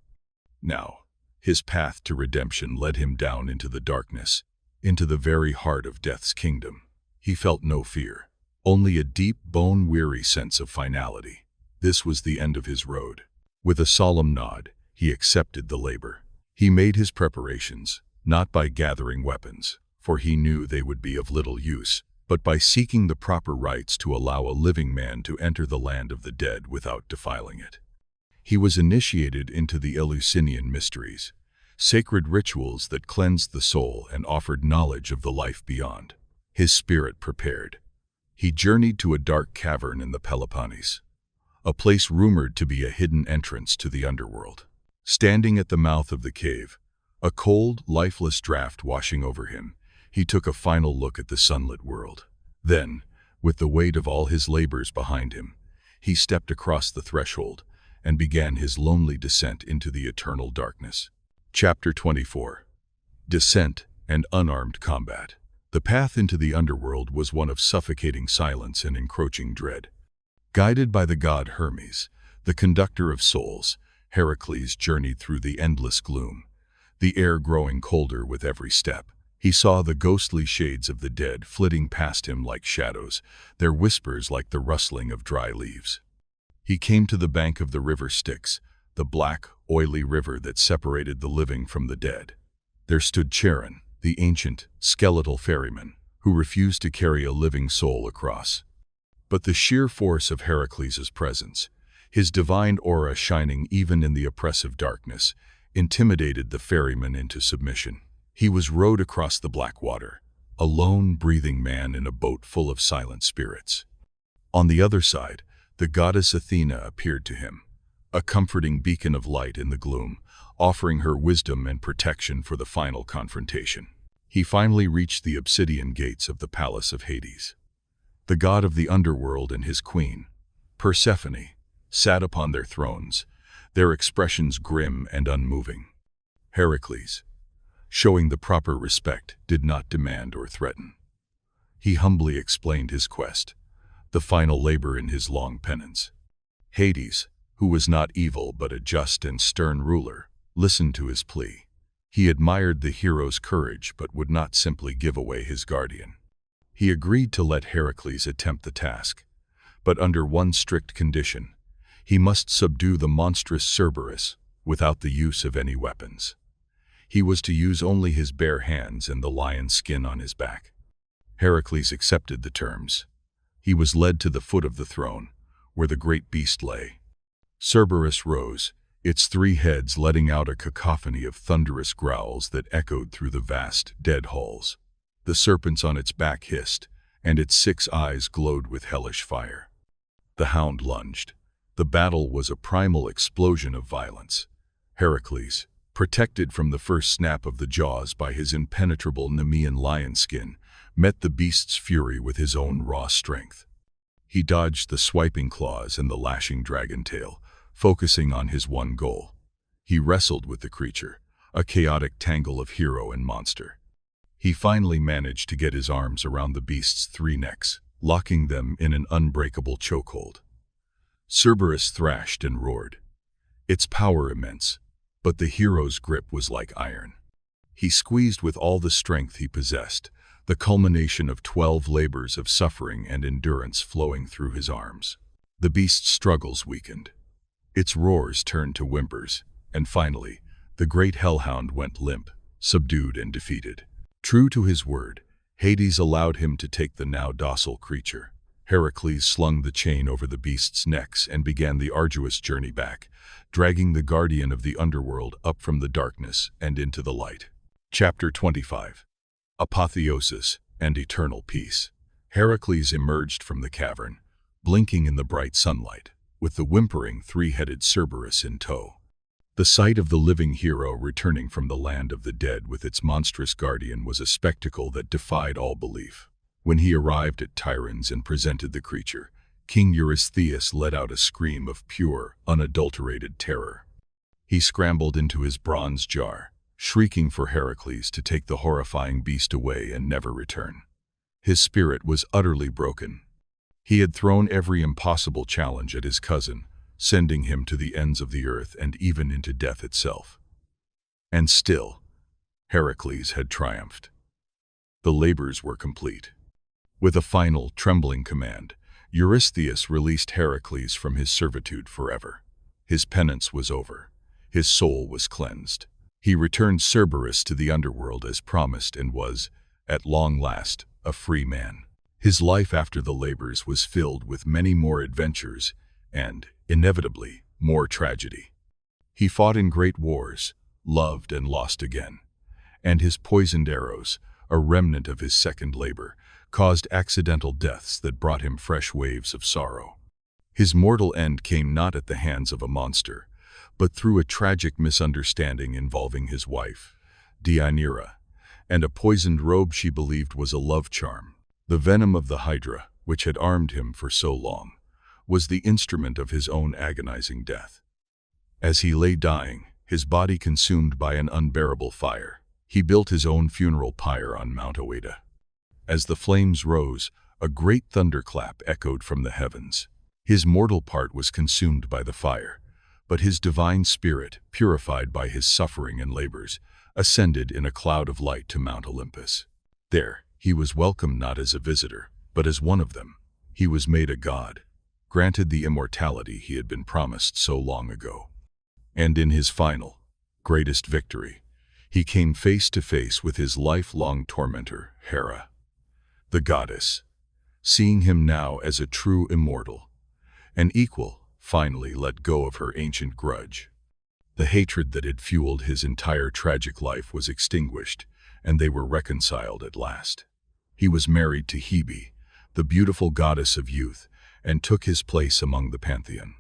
Now, his path to redemption led him down into the darkness, into the very heart of death's kingdom. He felt no fear, only a deep, bone-weary sense of finality. This was the end of his road. With a solemn nod, he accepted the labor. He made his preparations, not by gathering weapons, for he knew they would be of little use, but by seeking the proper rites to allow a living man to enter the land of the dead without defiling it. He was initiated into the Eleusinian mysteries, sacred rituals that cleansed the soul and offered knowledge of the life beyond. His spirit prepared. He journeyed to a dark cavern in the Peloponnese, a place rumored to be a hidden entrance to the underworld. Standing at the mouth of the cave, a cold, lifeless draft washing over him, he took a final look at the sunlit world. Then, with the weight of all his labors behind him, he stepped across the threshold and began his lonely descent into the eternal darkness. Chapter 24. Descent and Unarmed Combat. The path into the underworld was one of suffocating silence and encroaching dread. Guided by the god Hermes, the conductor of souls, Heracles journeyed through the endless gloom, the air growing colder with every step. He saw the ghostly shades of the dead flitting past him like shadows, their whispers like the rustling of dry leaves. He came to the bank of the river Styx, the black, oily river that separated the living from the dead. There stood Charon, the ancient, skeletal ferryman, who refused to carry a living soul across. But the sheer force of Heracles' presence, his divine aura shining even in the oppressive darkness, intimidated the ferryman into submission. He was rowed across the black water, a lone, breathing man in a boat full of silent spirits. On the other side, the goddess Athena appeared to him, a comforting beacon of light in the gloom, offering her wisdom and protection for the final confrontation. He finally reached the obsidian gates of the palace of Hades. The god of the underworld and his queen, Persephone, sat upon their thrones, their expressions grim and unmoving. Heracles, showing the proper respect, did not demand or threaten. He humbly explained his quest, the final labor in his long penance. Hades, who was not evil but a just and stern ruler, listened to his plea. He admired the hero's courage but would not simply give away his guardian. He agreed to let Heracles attempt the task, but under one strict condition: he must subdue the monstrous Cerberus without the use of any weapons. He was to use only his bare hands and the lion's skin on his back. Heracles accepted the terms. He was led to the foot of the throne, where the great beast lay. Cerberus rose, its 3 heads letting out a cacophony of thunderous growls that echoed through the vast, dead halls. The serpents on its back hissed, and its 6 eyes glowed with hellish fire. The hound lunged. The battle was a primal explosion of violence. Heracles, protected from the first snap of the jaws by his impenetrable Nemean Lion skin, met the beast's fury with his own raw strength. He dodged the swiping claws and the lashing dragon tail, focusing on his one goal. He wrestled with the creature, a chaotic tangle of hero and monster. He finally managed to get his arms around the beast's 3 necks, locking them in an unbreakable chokehold. Cerberus thrashed and roared, its power immense, but the hero's grip was like iron. He squeezed with all the strength he possessed, the culmination of 12 labors of suffering and endurance flowing through his arms. The beast's struggles weakened. Its roars turned to whimpers, and finally, the great hellhound went limp, subdued and defeated. True to his word, Hades allowed him to take the now docile creature. Heracles slung the chain over the beast's necks and began the arduous journey back, dragging the guardian of the underworld up from the darkness and into the light. Chapter 25. Apotheosis and Eternal Peace. Heracles emerged from the cavern, blinking in the bright sunlight, with the whimpering 3-headed Cerberus in tow. The sight of the living hero returning from the land of the dead with its monstrous guardian was a spectacle that defied all belief. When he arrived at Tiryns and presented the creature, King Eurystheus let out a scream of pure, unadulterated terror. He scrambled into his bronze jar, shrieking for Heracles to take the horrifying beast away and never return. His spirit was utterly broken. He had thrown every impossible challenge at his cousin, sending him to the ends of the earth and even into death itself. And still, Heracles had triumphed. The labors were complete. With a final, trembling command, Eurystheus released Heracles from his servitude forever. His penance was over. His soul was cleansed. He returned Cerberus to the underworld as promised and was, at long last, a free man. His life after the labors was filled with many more adventures and, inevitably, more tragedy. He fought in great wars, loved and lost again, and his poisoned arrows, a remnant of his second labor, caused accidental deaths that brought him fresh waves of sorrow. His mortal end came not at the hands of a monster, but through a tragic misunderstanding involving his wife, Deianira, and a poisoned robe she believed was a love charm. The venom of the Hydra, which had armed him for so long, was the instrument of his own agonizing death. As he lay dying, his body consumed by an unbearable fire, he built his own funeral pyre on Mount Oeta. As the flames rose, a great thunderclap echoed from the heavens. His mortal part was consumed by the fire, but his divine spirit, purified by his suffering and labors, ascended in a cloud of light to Mount Olympus. There, he was welcomed not as a visitor, but as one of them. He was made a god, granted the immortality he had been promised so long ago. And in his final, greatest victory, he came face to face with his lifelong tormentor, Hera, the goddess. Seeing him now as a true immortal, an equal, finally let go of her ancient grudge. The hatred that had fueled his entire tragic life was extinguished, and they were reconciled at last. He was married to Hebe, the beautiful goddess of youth, and took his place among the pantheon.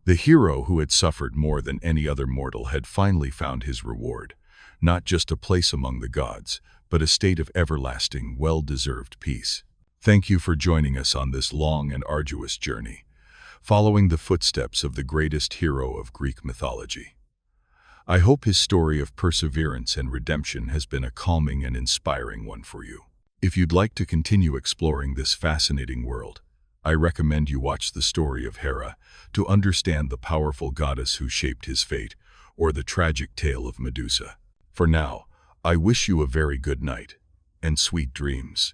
The hero who had suffered more than any other mortal had finally found his reward, not just a place among the gods, but a state of everlasting, well-deserved peace. Thank you for joining us on this long and arduous journey, following the footsteps of the greatest hero of Greek mythology. I hope his story of perseverance and redemption has been a calming and inspiring one for you. If you'd like to continue exploring this fascinating world, I recommend you watch the story of Hera to understand the powerful goddess who shaped his fate, or the tragic tale of Medusa. For now, I wish you a very good night and sweet dreams.